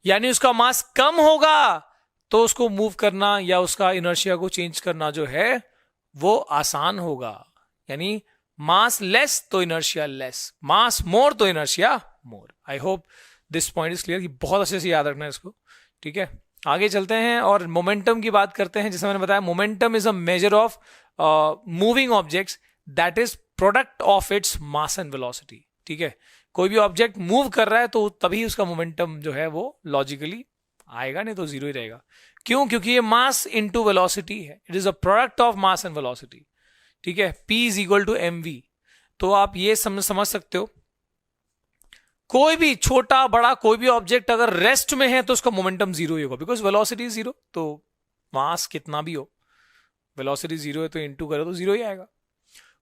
Speaker 1: यानी उसका मास कम होगा तो उसको मूव करना या उसका इनर्शिया को चेंज करना जो है वो आसान होगा. यानी मास लेस तो इनर्शिया लेस, मास मोर तो inertia more. I hope this point is clear, कि बहुत अच्छे से याद रखना है इसको. ठीक है, आगे चलते हैं और मोमेंटम की बात करते हैं. जैसे मैंने बताया, momentum is a measure of moving objects that is product of its mass and velocity. ठीक है, कोई भी ऑब्जेक्ट मूव कर रहा है तो तभी उसका मोमेंटम जो है वो लॉजिकली आएगा, नहीं तो जीरो ही रहेगा. क्यों? क्योंकि ये मास इनटू वेलोसिटी है. It is a product of mass and velocity. ठीक है, P is equal to mv. तो आप ये समझ सकते हो, कोई भी छोटा बड़ा कोई भी ऑब्जेक्ट अगर रेस्ट में है तो उसका मोमेंटम जीरो ही होगा, बिकॉज वेलोसिटी जीरो. तो मास कितना भी हो, वेलोसिटी जीरो है तो इनटू करो तो जीरो ही आएगा.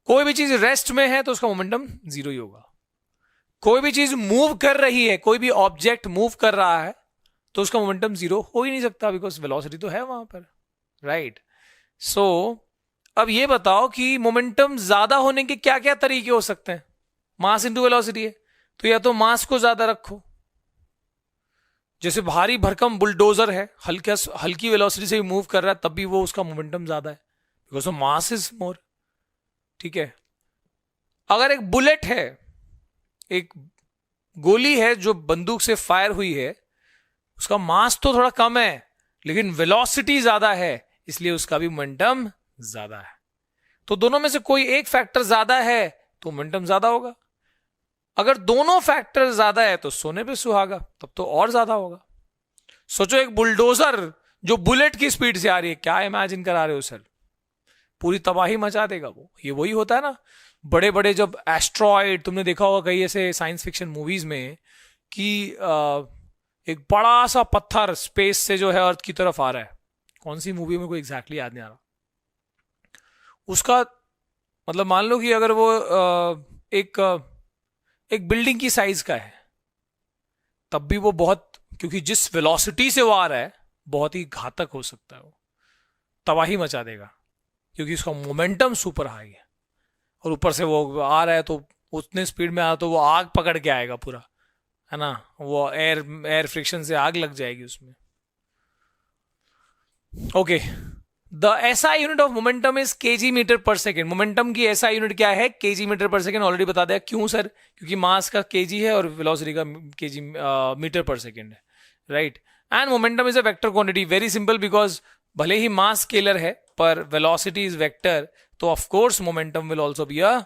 Speaker 1: कोई भी चीज रेस्ट में है तो उसका मोमेंटम जीरो ही होगा. कोई भी चीज मूव कर रही है, कोई भी ऑब्जेक्ट मूव कर रहा है तो उसका मोमेंटम जीरो हो ही नहीं सकता, बिकॉज वेलोसिटी तो है वहां पर. राइट. सो अब ये बताओ कि मोमेंटम ज्यादा होने के क्या क्या तरीके हो सकते हैं? मास इंटू वेलोसिटी है, तो या तो मास को ज्यादा रखो, जैसे भारी भरकम बुलडोजर है, हल्की वेलोसिटी से मूव कर रहा है तब भी वो उसका मोमेंटम ज्यादा है, because of mass is more. ठीक है, अगर एक बुलेट है, एक गोली है जो बंदूक से फायर हुई है, उसका मास तो थोड़ा कम है लेकिन वेलोसिटी ज्यादा है, इसलिए उसका भी मोमेंटम ज्यादा है. तो दोनों में से कोई एक फैक्टर ज्यादा है तो मोमेंटम ज्यादा होगा. अगर दोनों फैक्टर ज्यादा है तो सोने पे सुहागा, तब तो और ज्यादा होगा. सोचो एक बुलडोजर जो बुलेट की स्पीड से आ रही है, क्या इमेजिन करा रहे हो सर? पूरी तबाही मचा देगा वो. ये वही होता है ना, बड़े बड़े जब एस्ट्रॉइड, तुमने देखा होगा कई ऐसे साइंस फिक्शन मूवीज में कि एक बड़ा सा पत्थर स्पेस से जो है अर्थ की तरफ आ रहा है. कौन सी मूवी में कोई एग्जैक्टली याद नहीं आ रहा. उसका मतलब मान लो कि अगर वो एक बिल्डिंग की साइज का है, तब भी वो बहुत, क्योंकि जिस वेलोसिटी से वो आ रहा है बहुत ही घातक हो सकता है, वो तबाही मचा देगा क्योंकि उसका मोमेंटम सुपर हाई है. और ऊपर से वो आ रहा है तो उतने स्पीड में आ तो वो आग पकड़ के आएगा पूरा, है ना. वो एयर फ्रिक्शन से आग लग जाएगी उसमें. Okay, the SI unit of momentum is KG metre per second. Momentum की एसआई यूनिट क्या है? KG metre per second. Already बता दिया. क्यों सर? क्योंकि मास का केजी है और वेलोसिटी का केजी मीटर पर सेकेंड है. Right. And momentum is a vector quantity. Very simple, because भले ही मास स्केलर है पर वेलोसिटी इज वेक्टर, तो of course momentum will also be a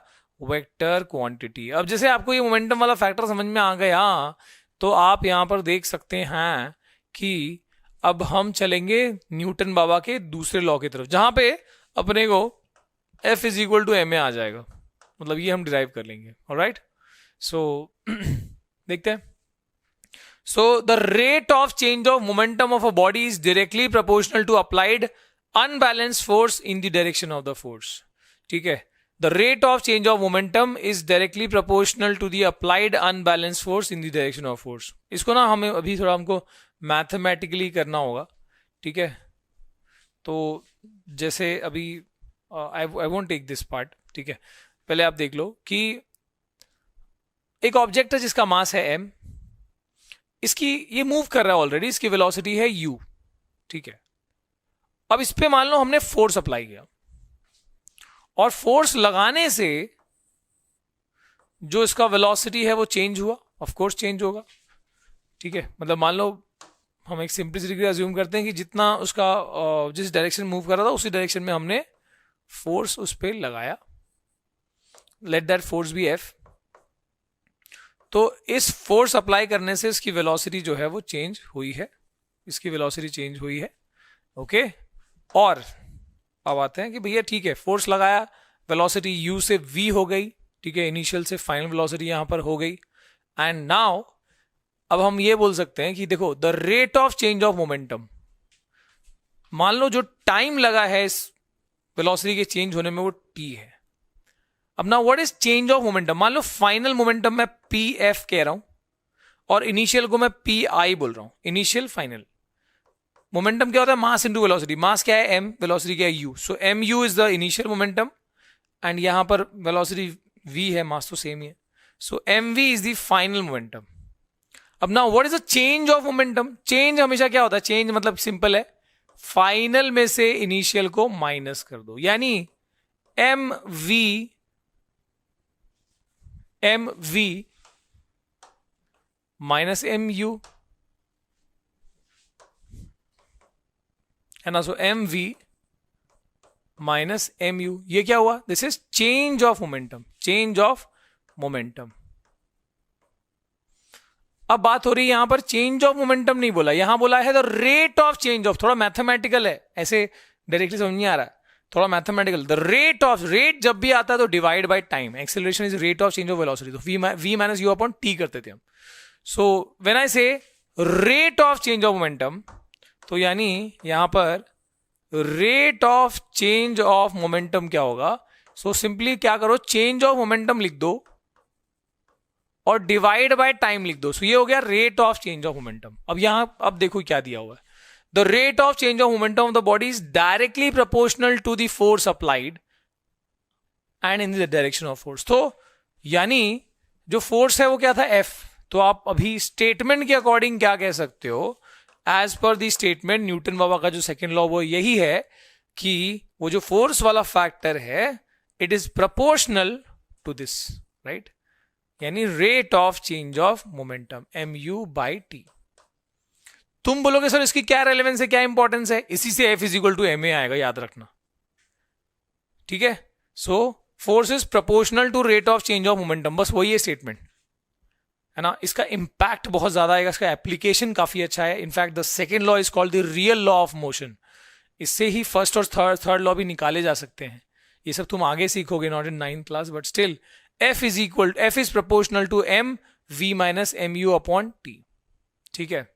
Speaker 1: vector quantity. अब जैसे आपको ये मोमेंटम वाला फैक्टर समझ में आ गया तो आप यहां पर देख सकते हैं कि अब हम चलेंगे न्यूटन बाबा के दूसरे लॉ की तरफ, जहां पे अपने को F is equal to ma आ जाएगा. मतलब ये हम डिराइव कर लेंगे. ऑलराइट, सो देखते हैं. So the rate of change of momentum of a body is directly proportional to applied unbalanced force in the direction of the force. ठीक है, the rate of change of momentum is directly proportional to the applied unbalanced force in the direction of force. इसको ना हमें अभी थोड़ा हमको mathematically करना होगा. ठीक है, तो जैसे अभी I won't take this part, ठीक है, पहले आप देख लो कि एक ऑब्जेक्ट है जिसका मास है m, इसकी ये मूव कर रहा है ऑलरेडी, इसकी वेलोसिटी है u, ठीक है। अब इस पे मान लो हमने फोर्स अप्लाई किया, और फोर्स लगाने से जो इसका वेलोसिटी है वो चेंज हुआ, ऑफ कोर्स चेंज होगा, ठीक है। मतलब मान लो हम एक सिंपलिसिटी अज्यूम करते हैं कि जितना उसका जिस डायरेक्शन मूव कर रहा था उसी डायरेक्शन में हमने फोर्स उस पर लगाया, let that force be F। तो इस फोर्स अप्लाई करने से इसकी वेलोसिटी जो है वो चेंज हुई है, इसकी वेलोसिटी चेंज हुई है, ओके। और अब आते हैं कि भैया ठीक है, फोर्स लगाया, वेलोसिटी u से v हो गई, ठीक है, इनिशियल से फाइनल वेलोसिटी यहां पर हो गई। एंड नाउ अब हम ये बोल सकते हैं कि देखो the rate of change of momentum, मान लो जो टाइम लगा है इस वेलोसिटी के चेंज होने में वो t है। अब ना what is change of momentum, मान लो फाइनल मोमेंटम मैं pf कह रहा हूं और इनिशियल को मैं pi बोल रहा हूं, इनिशियल फाइनल। मोमेंटम क्या होता है, मास इनटू वेलोसिटी, मास क्या है m, वेलोसिटी क्या है u, so mu is the initial momentum and यहां पर वेलोसिटी v है, मास तो सेम ही है, सो mv is the final momentum. अब ना what is the change of momentum, change हमेशा क्या होता है, चेंज मतलब सिंपल है, फाइनल में से इनिशियल को माइनस कर दो, यानी mv माइनस mu है ना, सो mv माइनस mu, ये क्या हुआ, this is change of momentum, change of momentum. अब बात हो रही है यहां पर चेंज ऑफ मोमेंटम नहीं बोला, यहां बोला है the rate of change of, थोड़ा मैथमेटिकल है, ऐसे डायरेक्टली समझ नहीं आ रहा है, थोड़ा mathematical. The rate of, rate जब भी आता है तो divide by time, acceleration is rate of change of velocity, तो v minus u upon t करते थे हम। सो व्हेन आई से rate of change of momentum, तो यानी यहां पर rate of change of momentum क्या होगा, सो सिंपली क्या करो, चेंज ऑफ मोमेंटम लिख दो और डिवाइड बाय टाइम लिख दो, सो ये हो गया rate of change of momentum. अब यहां अब देखो क्या दिया हुआ है, the rate of change of momentum of the body is directly proportional to the force applied and in the direction of force. तो यानी जो फोर्स है वो क्या था, F, तो आप अभी स्टेटमेंट के अकॉर्डिंग क्या कह सकते हो, एज पर दी स्टेटमेंट न्यूटन बाबा का जो सेकेंड लॉ वो यही है कि वो जो फोर्स वाला फैक्टर है it is proportional to this, right, यानी rate of change of momentum mu by t। तुम बोलोगे सर इसकी क्या रेलेवेंस है, क्या इंपॉर्टेंस है, इसी से F is equal to ma आएगा, याद रखना, ठीक है। So force is proportional to rate of change of momentum, बस वही है स्टेटमेंट, है ना। इसका इंपैक्ट बहुत ज्यादा आएगा, इसका एप्लीकेशन काफी अच्छा है। In fact the second law is called the real law of motion, इससे ही फर्स्ट और थर्ड लॉ भी निकाले जा सकते हैं। ये सब तुम आगे सीखोगे, not in 9th class, but still F is proportional to m v minus mu upon t, ठीक है।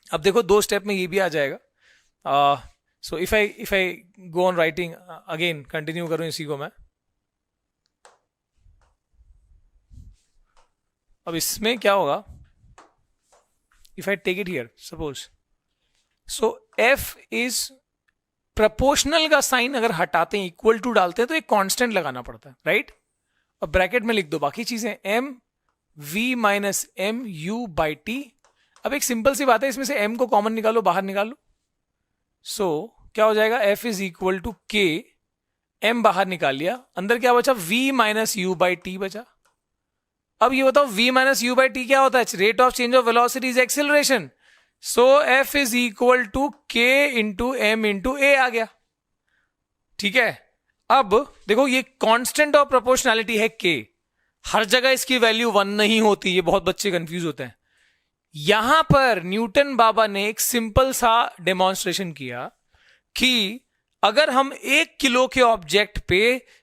Speaker 1: अब देखो दो स्टेप में ये भी आ जाएगा। So if I go on writing again, continue करूं इसी को मैं। अब इसमें क्या होगा, if I take it here suppose, so F is proportional का साइन अगर हटाते हैं, इक्वल टू डालते हैं, तो एक कांस्टेंट लगाना पड़ता है, राइट। और ब्रैकेट में लिख दो बाकी चीजें, m v minus mu by t। अब एक सिंपल सी बात है, इसमें से m को कॉमन निकालो, बाहर निकालो, सो क्या हो जाएगा, F is equal to k, m बाहर निकाल लिया, अंदर क्या बचा, v minus u by t बचा। अब ये बताओ v minus u by t क्या होता है, rate of change of velocity is acceleration, so F is equal to k into m into a आ गया, ठीक है। अब देखो ये कांस्टेंट ऑफ प्रोपोर्शनैलिटी है k, हर जगह इसकी वैल्यू 1 नहीं होती, ये बहुत बच्चे कंफ्यूज होते हैं। यहां पर न्यूटन बाबा ने एक सिंपल सा डेमोन्स्ट्रेशन किया कि अगर हम 1 किलो के ऑब्जेक्ट पे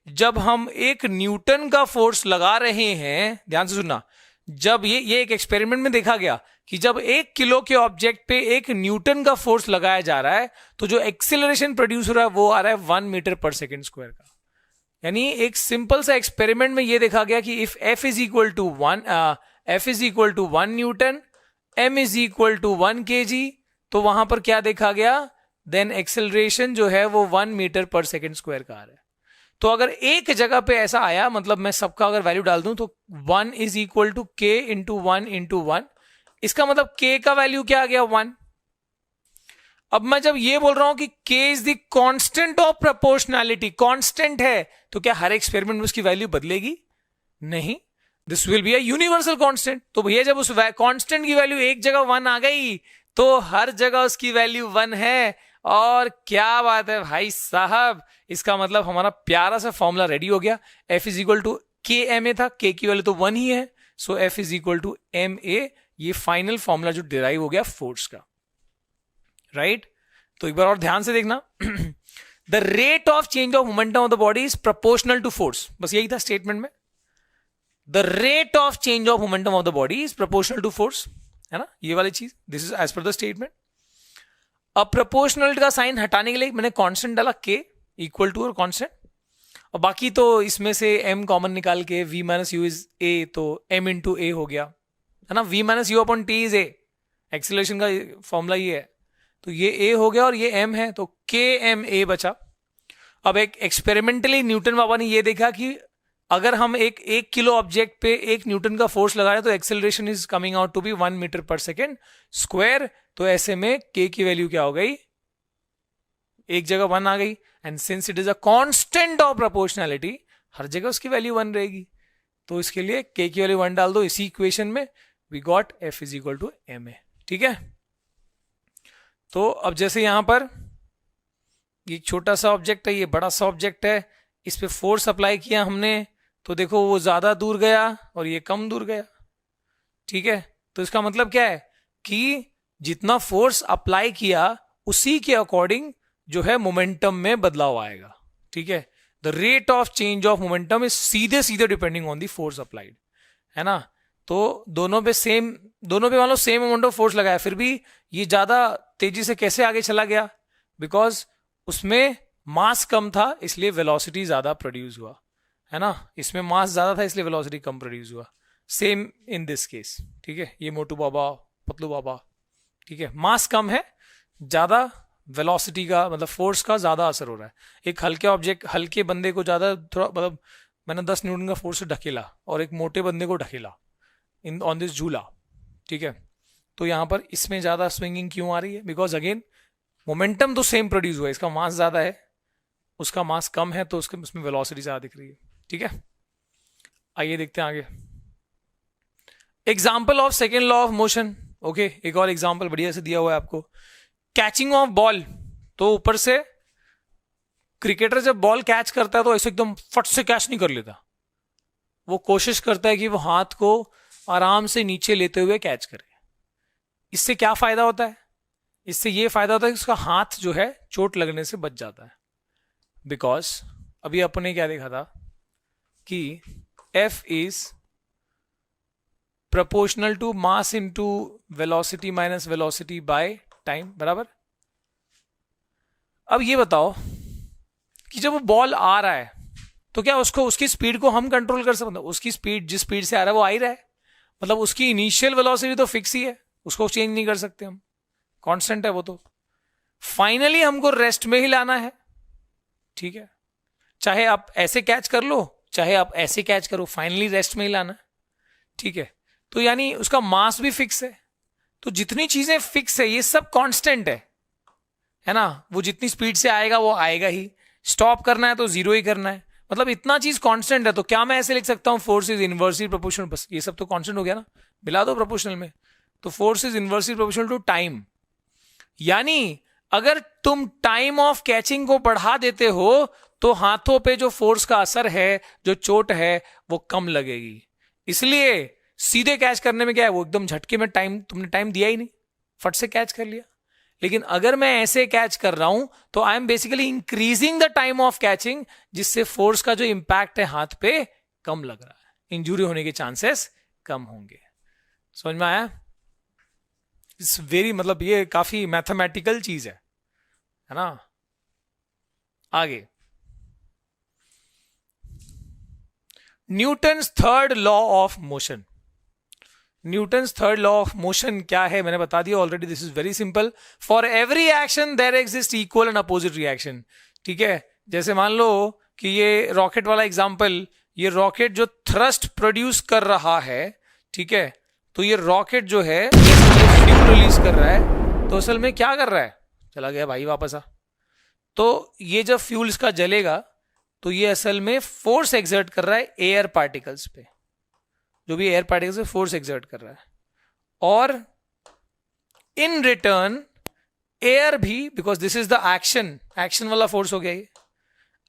Speaker 1: जब हम 1 न्यूटन का फोर्स लगा रहे हैं, ध्यान से सुनना, जब ये एक एक्सपेरिमेंट में देखा गया कि जब 1 किलो के ऑब्जेक्ट पे 1 न्यूटन का फोर्स लगाया जा रहा है तो जो एक्सेलरेशन प्रोड्यूस हो रहा है वो आ रहा है 1 मीटर पर सेकेंड स्क्वायर का। यानी एक सिंपल सा एक्सपेरिमेंट में ये देखा गया कि if F is equal to 1 newton, m is equal to 1 kg, तो वहां पर क्या देखा गया, देन एक्सेलरेशन जो है वो 1 मीटर पर सेकेंड स्क्वायर का आ रहा है। तो अगर एक जगह पे ऐसा आया, मतलब मैं सबका अगर वैल्यू डाल दूं तो 1 इज इक्वल टू के इंटू 1 इंटू 1, इसका मतलब के का वैल्यू क्या आ गया 1। अब मैं जब ये बोल रहा हूं कि k is the constant of proportionality, constant है, तो क्या हर एक्सपेरिमेंट में उसकी वैल्यू बदलेगी? नहीं, this will be a universal constant. तो भैया जब उस कांस्टेंट की वैल्यू एक जगह 1 आ गई तो हर जगह उसकी वैल्यू 1 है। और क्या बात है भाई साहब, इसका मतलब हमारा प्यारा सा फॉर्मूला रेडी हो गया। F is equal to K M A था, के की वैल्यू तो 1 ही है, so F is equal to M A. ये फाइनल फॉर्मूला जो डिराइव हो गया फोर्स का, राइट? तो एक बार और ध्यान से देखना। The rate of change of momentum of the body is proportional to force, बस यही था स्टेटमेंट में। The rate of change of momentum of the body is proportional to force, है ना, ये वाली चीज। This is as per the statement. अब प्रोपोर्शनल का साइन हटाने के लिए मैंने कांस्टेंट डाला k इक्वल टू और कांस्टेंट, और बाकी तो इसमें से m कॉमन निकाल के v minus you is a, तो m इंटू a हो गया, है ना। v minus u upon T is a, acceleration का फॉर्मूला ये है, तो ये a हो गया और ये m है, तो k m a बचा। अब एक एक्सपेरिमेंटली न्यूटन बाबा ने ये देखा कि अगर हम एक किलो ऑब्जेक्ट पे 1 न्यूटन का फोर्स लगा रहे हैं तो acceleration is coming out to be 1 metre per second square. तो ऐसे में k की वैल्यू क्या हो गई, एक जगह 1 आ गई, and since it is a constant of proportionality हर जगह उसकी वैल्यू 1 रहेगी। तो इसके लिए k की वैल्यू 1 डाल दो इसी इक्वेशन में, we got F is equal to M A. ठीक है, तो अब जैसे यहां पर ये छोटा सा ऑब्जेक्ट है, ये बड़ा सा ऑब्जेक्ट है, इस पे फोर्स अप्लाई किया हमने, तो देखो वो ज्यादा दूर गया और ये कम दूर गया। ठीक है, तो इसका मतलब क्या है कि जितना फोर्स अप्लाई किया उसी के अकॉर्डिंग जो है मोमेंटम में बदलाव आएगा। ठीक है, the rate of change of momentum is सीधे सीधे depending on the force applied, है ना। तो दोनों पे मान लो सेम अमाउंट ऑफ फोर्स लगाया, फिर भी ये ज्यादा तेजी से कैसे आगे चला गया, बिकॉज उसमें मास कम था इसलिए वेलोसिटी ज्यादा प्रोड्यूस हुआ, है ना। इसमें मास ज्यादा था इसलिए वेलोसिटी कम प्रोड्यूस हुआ। Same in this case. ठीक है, ये मोटू बाबा, पतलू बाबा, ठीक है, मास कम है, ज्यादा वेलोसिटी का मतलब फोर्स का ज्यादा असर हो रहा है। एक हल्के ऑब्जेक्ट, हल्के बंदे को ज्यादा थोड़ा, मतलब मैंने 10 न्यूटन का फोर्स से ढकेला और एक मोटे बंदे को ढकेला इन ऑन दिस झूला। ठीक है, तो यहां पर इसमें ज्यादा स्विंगिंग क्यों आ रही है, बिकॉज अगेन मोमेंटम तो सेम प्रोड्यूस हुआ है, इसका मास ज्यादा है, उसका मास कम है, तो उसमें वेलोसिटी ज्यादा दिख रही है। ठीक है, आइए देखते हैं आगे। Example of second law of motion. Okay, एक और एग्जाम्पल बढ़िया से दिया हुआ है आपको। कैचिंग ऑफ बॉल, तो ऊपर से क्रिकेटर जब बॉल कैच करता है तो ऐसे एकदम फट से कैच नहीं कर लेता, वो कोशिश करता है कि वो हाथ को आराम से नीचे लेते हुए कैच करे। इससे क्या फायदा होता है, इससे ये फायदा होता है कि उसका हाथ जो है चोट लगने से बच जाता है। बिकॉज अभी अपने क्या देखा था कि F is proportional to mass into velocity minus velocity by time, बराबर। अब ये बताओ कि जब वो बॉल आ रहा है तो क्या उसको, उसकी स्पीड को हम कंट्रोल कर सकते हैं? उसकी स्पीड जिस स्पीड से आ रहा है वो आ ही रहा है, मतलब उसकी इनिशियल वेलोसिटी तो फिक्स ही है, उसको चेंज नहीं कर सकते हम, कांस्टेंट है वो। तो फाइनली हमको रेस्ट में ही लाना है। ठीक है, चाहे आप ऐसे कैच कर लो चाहे आप ऐसे कैच करो, फाइनली रेस्ट में ही लाना है। ठीक है, तो यानी उसका मास भी फिक्स है, तो जितनी चीजें फिक्स है ये सब कांस्टेंट है ना। वो जितनी स्पीड से आएगा वो आएगा ही, स्टॉप करना है तो जीरो ही करना है, मतलब इतना चीज कांस्टेंट है। तो क्या मैं ऐसे लिख सकता हूं फोर्स इज इनवर्सली प्रोपोर्शनल, बस ये सब तो कांस्टेंट हो गया ना, मिला दो प्रोपोर्शनल में, तो force is inversely proportional to time. यानी अगर तुम टाइम ऑफ कैचिंग को बढ़ा देते हो तो हाथों पे जो फोर्स का असर है, जो चोट है, वो कम लगेगी। इसलिए सीधे कैच करने में क्या है, वो एकदम झटके में टाइम, तुमने टाइम दिया ही नहीं, फट से कैच कर लिया। लेकिन अगर मैं ऐसे कैच कर रहा हूं तो I am basically increasing the time of catching, जिससे फोर्स का जो इंपैक्ट है हाथ पे कम लग रहा है, इंजरी होने के चांसेस कम होंगे। समझ में आया? इट्स वेरी, मतलब ये काफी मैथमेटिकल चीज है ना। आगे, Newton's third law of motion. Newton's third law of motion क्या है मैंने बता दिया already. This is very simple. For every action there exist equal and opposite reaction. ठीक है, जैसे मान लो कि ये रॉकेट वाला एग्जांपल, ये रॉकेट जो थ्रस्ट प्रोड्यूस कर रहा है, ठीक है, तो ये रॉकेट जो है फ्यूल रिलीज कर रहा है, तो असल में क्या कर रहा है, चला गया भाई वापस आ. तो ये जब फ्यूल इसका जलेगा तो ये असल में फोर्स एक्सर्ट कर रहा है एयर पार्टिकल्स पे, जो भी एयर पार्टिकल्स पे फोर्स एक्सर्ट कर रहा है. और इन रिटर्न एयर भी, because this is the action वाला फोर्स हो गया ये.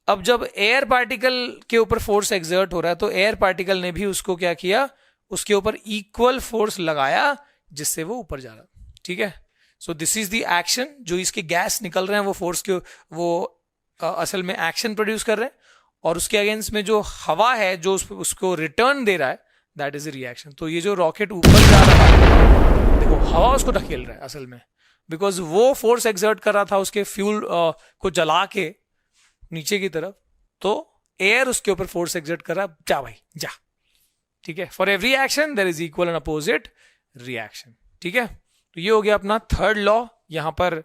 Speaker 1: अब जब एयर पार्टिकल के ऊपर फोर्स एक्सर्ट हो रहा है तो एयर पार्टिकल ने भी उसको क्या किया, उसके ऊपर इक्वल फोर्स लगाया जिससे वो ऊपर जा रहा. ठीक है, so this is the action. जो इसके गैस निकल रहे हैं वो फोर्स के वो असल में एक्शन प्रोड्यूस कर रहे हैं, और उसके अगेंस्ट में जो हवा है जो उसको रिटर्न दे रहा है, दैट इज अ रिएक्शन. तो ये जो रॉकेट ऊपर जा रहा है, देखो हवा उसको ढकेल रहा है असल में, बिकॉज वो फोर्स एक्सर्ट कर रहा था उसके फ्यूल को जला के नीचे की तरफ, तो एयर उसके ऊपर फोर्स एक्सर्ट कर रहा है, जा भाई जा. ठीक है, for every action there is equal and opposite reaction. ठीक है, तो ये हो गया अपना थर्ड लॉ यहां पर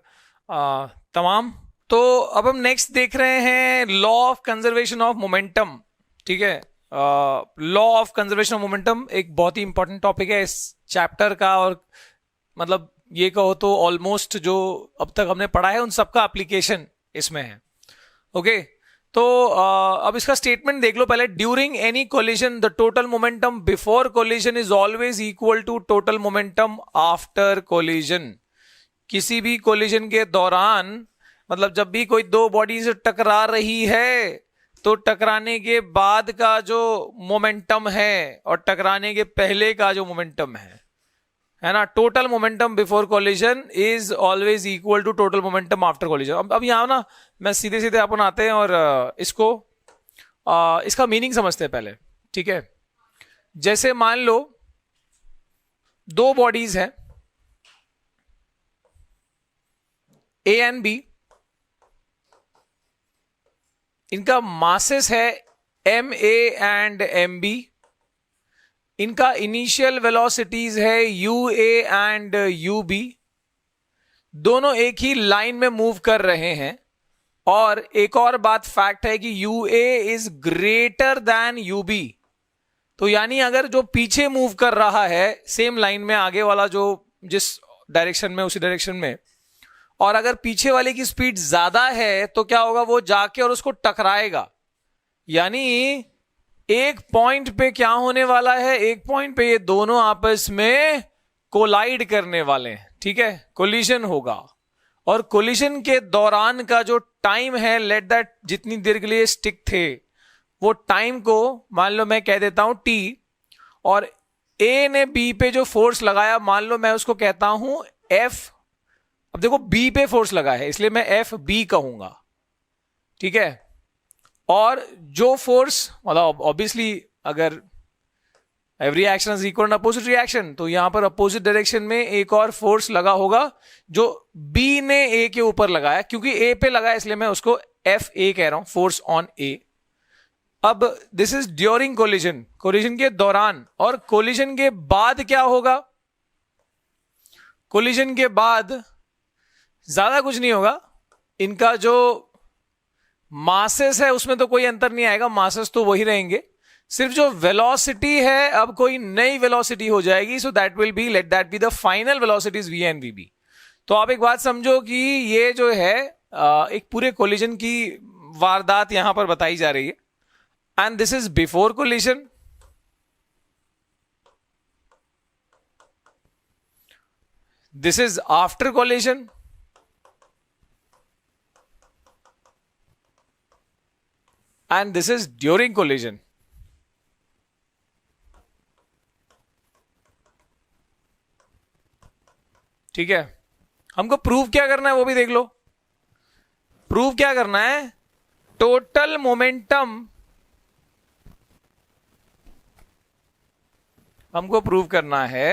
Speaker 1: तमाम. तो अब हम नेक्स्ट देख रहे हैं law of conservation of momentum. ठीक है, law of conservation of momentum एक बहुत ही इंपॉर्टेंट टॉपिक है इस चैप्टर का, और मतलब ये कहो तो ऑलमोस्ट जो अब तक हमने पढ़ा है उन सबका एप्लीकेशन इसमें है. ओके, तो अब इसका स्टेटमेंट देख लो पहले. During any collision the total momentum before collision is always equal to total momentum after collision. किसी भी कोलिजन के दौरान, मतलब जब भी कोई दो बॉडीज टकरा रही है, तो टकराने के बाद का जो मोमेंटम है और टकराने के पहले का जो मोमेंटम है ना, total momentum before collision is always equal to total momentum after collision. अब यहां ना मैं सीधे सीधे अपन आते हैं और इसका मीनिंग समझते हैं पहले. ठीक है, जैसे मान लो दो बॉडीज हैं ए एंड बी, इनका मासेस है M A and M B, इनका इनिशियल वेलोसिटीज है U A and U B, दोनों एक ही लाइन में मूव कर रहे हैं. और एक और बात फैक्ट है कि U A is greater than U B. तो यानी अगर जो पीछे मूव कर रहा है सेम लाइन में, आगे वाला जो जिस डायरेक्शन में उसी डायरेक्शन में, और अगर पीछे वाले की स्पीड ज्यादा है तो क्या होगा, वो जाके और उसको टकराएगा. यानी एक पॉइंट पे क्या होने वाला है, एक पॉइंट पे ये दोनों आपस में कोलाइड करने वाले हैं. ठीक है, कोलिजन होगा. और कोलिजन के दौरान का जो टाइम है, लेट दैट जितनी देर के लिए स्टिक थे, वो टाइम को मान लो मैं कह देता हूं टी, और ए ने बी पे जो फोर्स लगाया मान लो मैं उसको कहता हूं एफ. अब देखो बी पे फोर्स लगा है इसलिए मैं एफ बी कहूंगा. ठीक है, और जो फोर्स, मतलब ऑब्वियसली अगर every action is equal to opposite reaction, तो यहां पर अपोजिट डायरेक्शन में एक और फोर्स लगा होगा जो बी ने ए के ऊपर लगाया. क्योंकि ए पे लगा इसलिए मैं उसको एफ ए कह रहा हूं, फोर्स ऑन ए. अब this is during collision, collision के दौरान. और कोलिजन के बाद क्या होगा, कोलिजन के बाद ज्यादा कुछ नहीं होगा. इनका जो मासेस है उसमें तो कोई अंतर नहीं आएगा, मासेस तो वही रहेंगे. सिर्फ जो वेलोसिटी है अब कोई नई वेलोसिटी हो जाएगी. So that will be, let that be the final velocities V and V B. तो आप एक बात समझो कि ये जो है एक पूरे कोलिजन की वारदात यहां पर बताई जा रही है. And this is before collision, this is after collision, and this is during collision. ठीक है, हमको प्रूव क्या करना है वो भी देख लो. प्रूव क्या करना है, टोटल मोमेंटम हमको प्रूव करना है.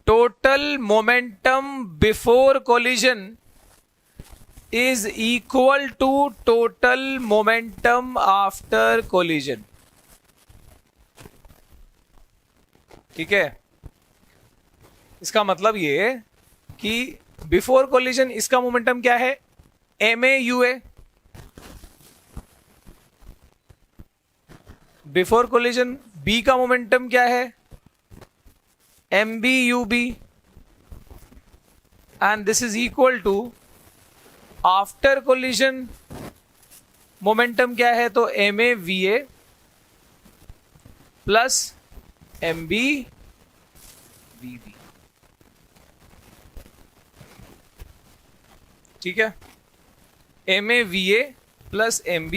Speaker 1: Total momentum before collision is equal to total momentum after collision. ठीक है, इसका मतलब ये कि बिफोर कोलिजन इसका मोमेंटम क्या है, ma बिफोर कोलिजन बी का मोमेंटम क्या है, mb and this is equal to after collision momentum क्या है, तो ma प्लस mb ठीक है, ma प्लस mb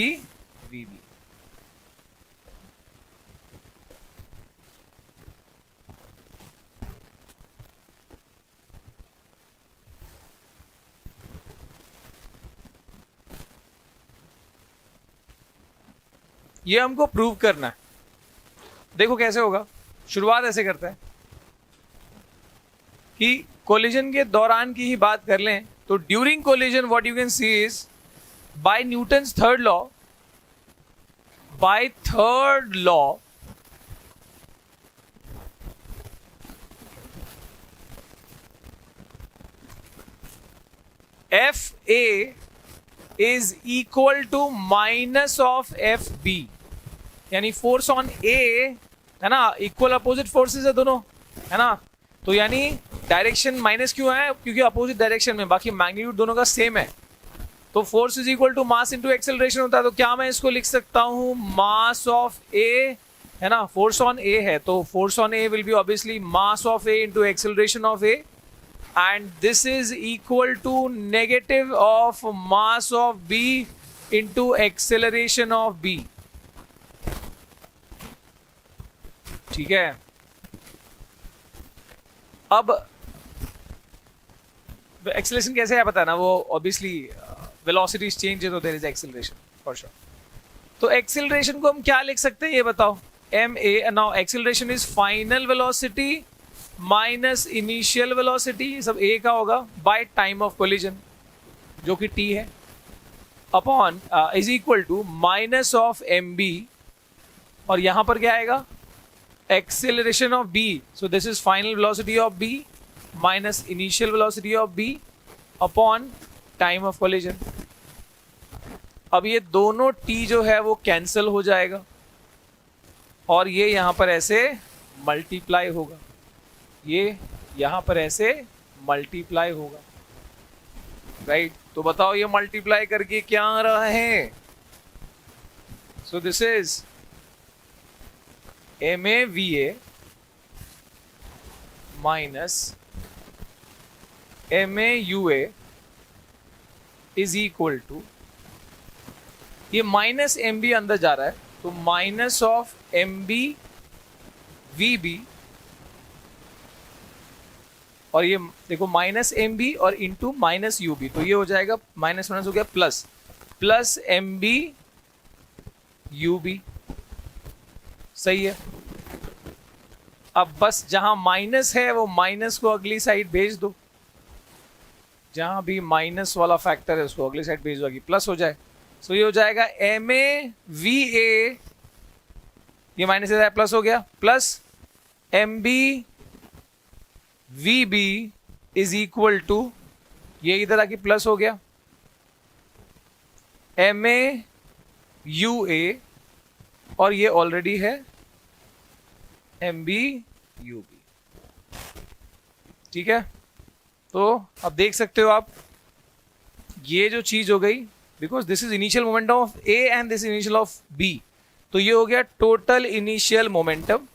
Speaker 1: ये हमको प्रूव करना है। देखो कैसे होगा, शुरुआत ऐसे करते हैं कि कोलिजन के दौरान की ही बात कर लें तो during collision what you can see is by Newton's third law, by third law F A is equal to minus of F B, यानी फोर्स ऑन ए है ना, इक्वल अपोजिट फोर्सेस है दोनों, है ना, तो यानी डायरेक्शन माइनस क्यों है, क्योंकि अपोजिट डायरेक्शन में, बाकी मैग्नीट्यूड दोनों का सेम है, तो force is equal to mass into acceleration होता है। तो क्या मैं इसको लिख सकता हूं, मास ऑफ ए, है ना, फोर्स ऑन ए है तो force on A will be obviously mass of A into acceleration of A, and this is equal to negative of mass of B into acceleration of B, ठीक है। अब acceleration कैसे है पता है ना, वो ऑब्वियसली वेलोसिटी चेंज है तो there is acceleration for sure. तो एक्सेलरेशन को हम क्या लिख सकते हैं ये बताओ, ma, now acceleration is final velocity minus initial velocity, सब ए का होगा, बाय टाइम ऑफ कोलिजन जो कि t है, upon is equal to minus of mb, और यहां पर क्या आएगा, acceleration of b, so this is final velocity of b minus initial velocity of b upon time of collision. अब ये दोनों t जो है वो कैंसिल हो जाएगा और ये यहां पर ऐसे मल्टीप्लाई होगा, ये यहां पर ऐसे मल्टीप्लाई होगा, राइट। तो बताओ ये मल्टीप्लाई करके क्या आ रहा है, so this is ma minus ma is equal to, ये माइनस mb अंदर जा रहा है तो माइनस ऑफ mb vb, और ये देखो माइनस mb और इंटू माइनस ub, तो ये हो जाएगा माइनस माइनस हो गया प्लस, प्लस mb ub, सही है। अब बस जहां माइनस है वो माइनस को अगली साइड भेज दो, जहां भी माइनस वाला फैक्टर है उसको अगली साइड भेज दो कि प्लस हो जाए, सो ये हो जाएगा ma va, ये माइनस है प्लस हो गया, plus mb vb is equal to, ये इधर आके प्लस हो गया, ma ua, और ये ऑलरेडी है mb ub, ठीक है। तो अब देख सकते हो आप ये जो चीज हो गई, because this is initial momentum of a and this initial of b, तो ये हो गया टोटल इनिशियल मोमेंटम,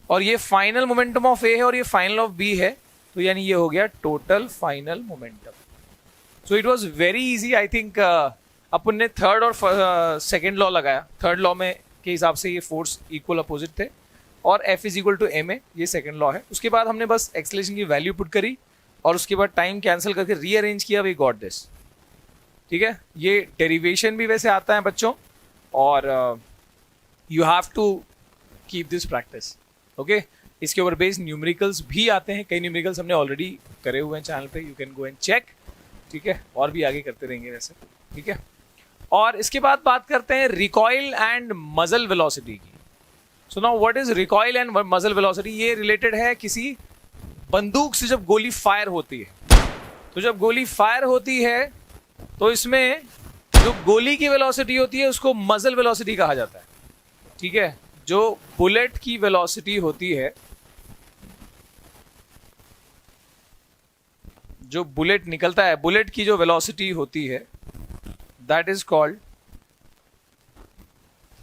Speaker 1: और ये फाइनल मोमेंटम ऑफ ए है और ये फाइनल ऑफ बी है, तो यानी ये हो गया total final momentum. So it was very easy, I think अपन ने थर्ड और सेकेंड लॉ लगाया, थर्ड लॉ में के हिसाब से ये फोर्स इक्वल अपोजिट थे, और F is equal to ma, ये सेकेंड लॉ है। उसके बाद हमने बस एक्सेलरेशन की वैल्यू पुट करी और उसके बाद टाइम कैंसिल करके रीअरेंज किया, वी गॉट दिस, ठीक है। ये डेरिवेशन भी वैसे आता है बच्चों, और you have to keep this practice, okay. इसके ऊपर बेस्ड न्यूमेरिकल्स भी आते हैं, कई न्यूमेरिकल्स हमने ऑलरेडी करे हुए हैं चैनल पे, you can go and check, ठीक है, और भी आगे करते रहेंगे वैसे, ठीक है। और इसके बाद बात करते हैं रिकॉइल एंड मजल वेलोसिटी की। So now what is recoil and मजल वेलोसिटी? ये रिलेटेड है किसी बंदूक से जब गोली फायर होती है। तो जब गोली फायर होती है तो इसमें जो गोली की वेलोसिटी होती है उसको मजल वेलोसिटी कहा जाता है, ठीक है। जो बुलेट की वेलोसिटी होती है, जो बुलेट निकलता है, बुलेट की जो वेलोसिटी होती है, that is called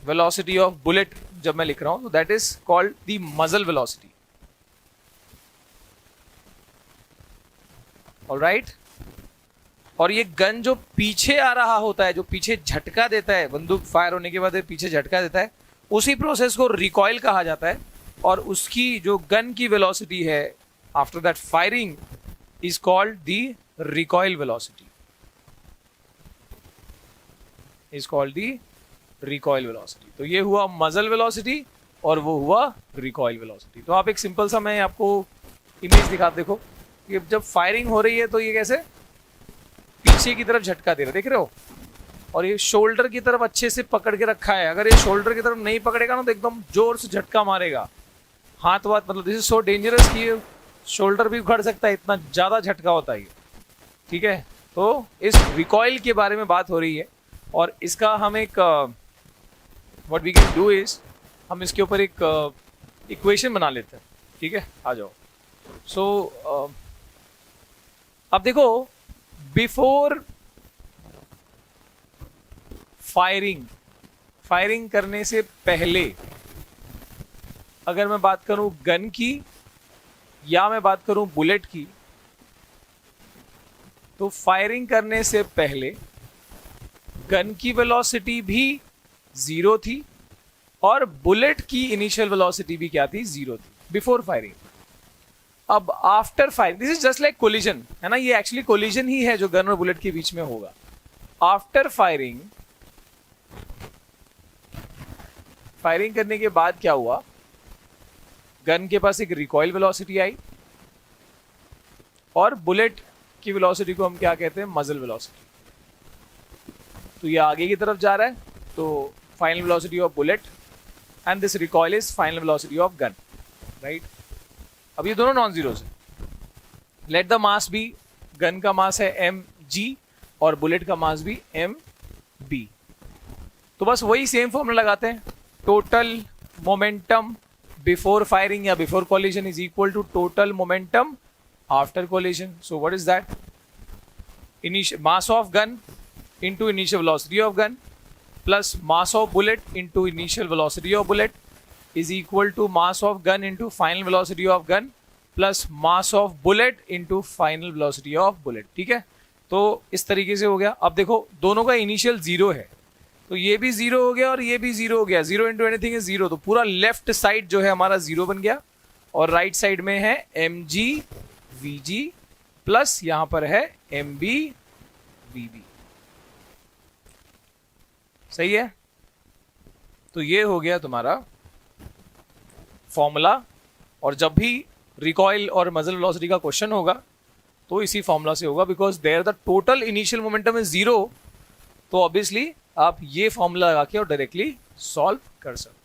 Speaker 1: velocity of bullet. जब मैं लिख रहा हूं तो दैट इज कॉल्ड द मजल वेलोसिटी। ऑलराइट। और ये गन जो पीछे आ रहा होता है, जो पीछे झटका देता है, बंदूक फायर होने के बाद पीछे झटका देता है, उसी प्रोसेस को रिकॉइल कहा जाता है। और उसकी जो गन की वेलोसिटी है after that firing is called the recoil velocity, is called the recoil velocity. तो ये हुआ मजल वेलोसिटी और वो हुआ रिकॉइल वेलोसिटी। तो आप एक सिंपल सा, मैं आपको इमेज दिखा, देखो ये जब फायरिंग हो रही है तो ये कैसे पीछे की तरफ झटका दे रहा है, देख रहे हो। और ये शोल्डर की तरफ अच्छे से पकड़ के रखा है। अगर ये शोल्डर की तरफ नहीं पकड़ेगा ना तो एकदम जोर से झटका मारेगा, हाथ वाथ, मतलब दिस इज सो डेंजरस कि शोल्डर भी उखड़ सकता है, इतना ज्यादा झटका होता है, ठीक है। तो इस रिकॉइल के बारे में बात हो रही है और इसका हम एक what we can do is, हम इसके ऊपर एक इक्वेशन बना लेते हैं, ठीक है। आ जाओ। सो अब देखो, बिफोर फायरिंग करने से पहले अगर मैं बात करूं गन की या मैं बात करूं बुलेट की, तो फायरिंग करने से पहले गन की वेलोसिटी भी 0 थी और बुलेट की इनिशियल वेलोसिटी भी क्या थी? 0 थी बिफोर फायरिंग। अब after firing, this is just like collision, है ना। ये एक्चुअली कोलिजन ही है जो गन और बुलेट के बीच में होगा। आफ्टर फायरिंग करने के बाद क्या हुआ? गन के पास एक रिकॉइल वेलोसिटी आई और बुलेट की वेलोसिटी को हम क्या कहते हैं? मजल वेलोसिटी। तो ये आगे की तरफ जा रहा है, तो final velocity of bullet and this recoil is final velocity of gun, right. अब ये दोनों नॉन जीरोस है। Let the mass be, gun का मास है mg और बुलेट का मास भी mb। तो बस वही सेम फॉर्मूला लगाते हैं। टोटल मोमेंटम बिफोर फायरिंग या before collision is equal to total momentum after collision. So what is that? Initial mass of gun into initial velocity of gun plus mass of bullet into initial velocity of bullet is equal to mass of gun into final velocity of gun plus mass of bullet into final velocity of bullet, ठीक है। तो इस तरीके से हो गया। अब देखो दोनों का इनिशियल 0 है, तो ये भी 0 हो गया और ये भी 0 हो गया। 0 into anything is 0, तो पूरा लेफ्ट साइड जो है हमारा 0 बन गया और राइट साइड में है mg vg प्लस यहां पर है mb vb। सही है। तो ये हो गया तुम्हारा फॉर्मूला। और जब भी रिकॉइल और मजल वेलोसिटी का क्वेश्चन होगा तो इसी फॉर्मूला से होगा, because there the total initial momentum is 0। तो ऑब्वियसली आप ये फॉर्मूला लगा के और डायरेक्टली सॉल्व कर सकते।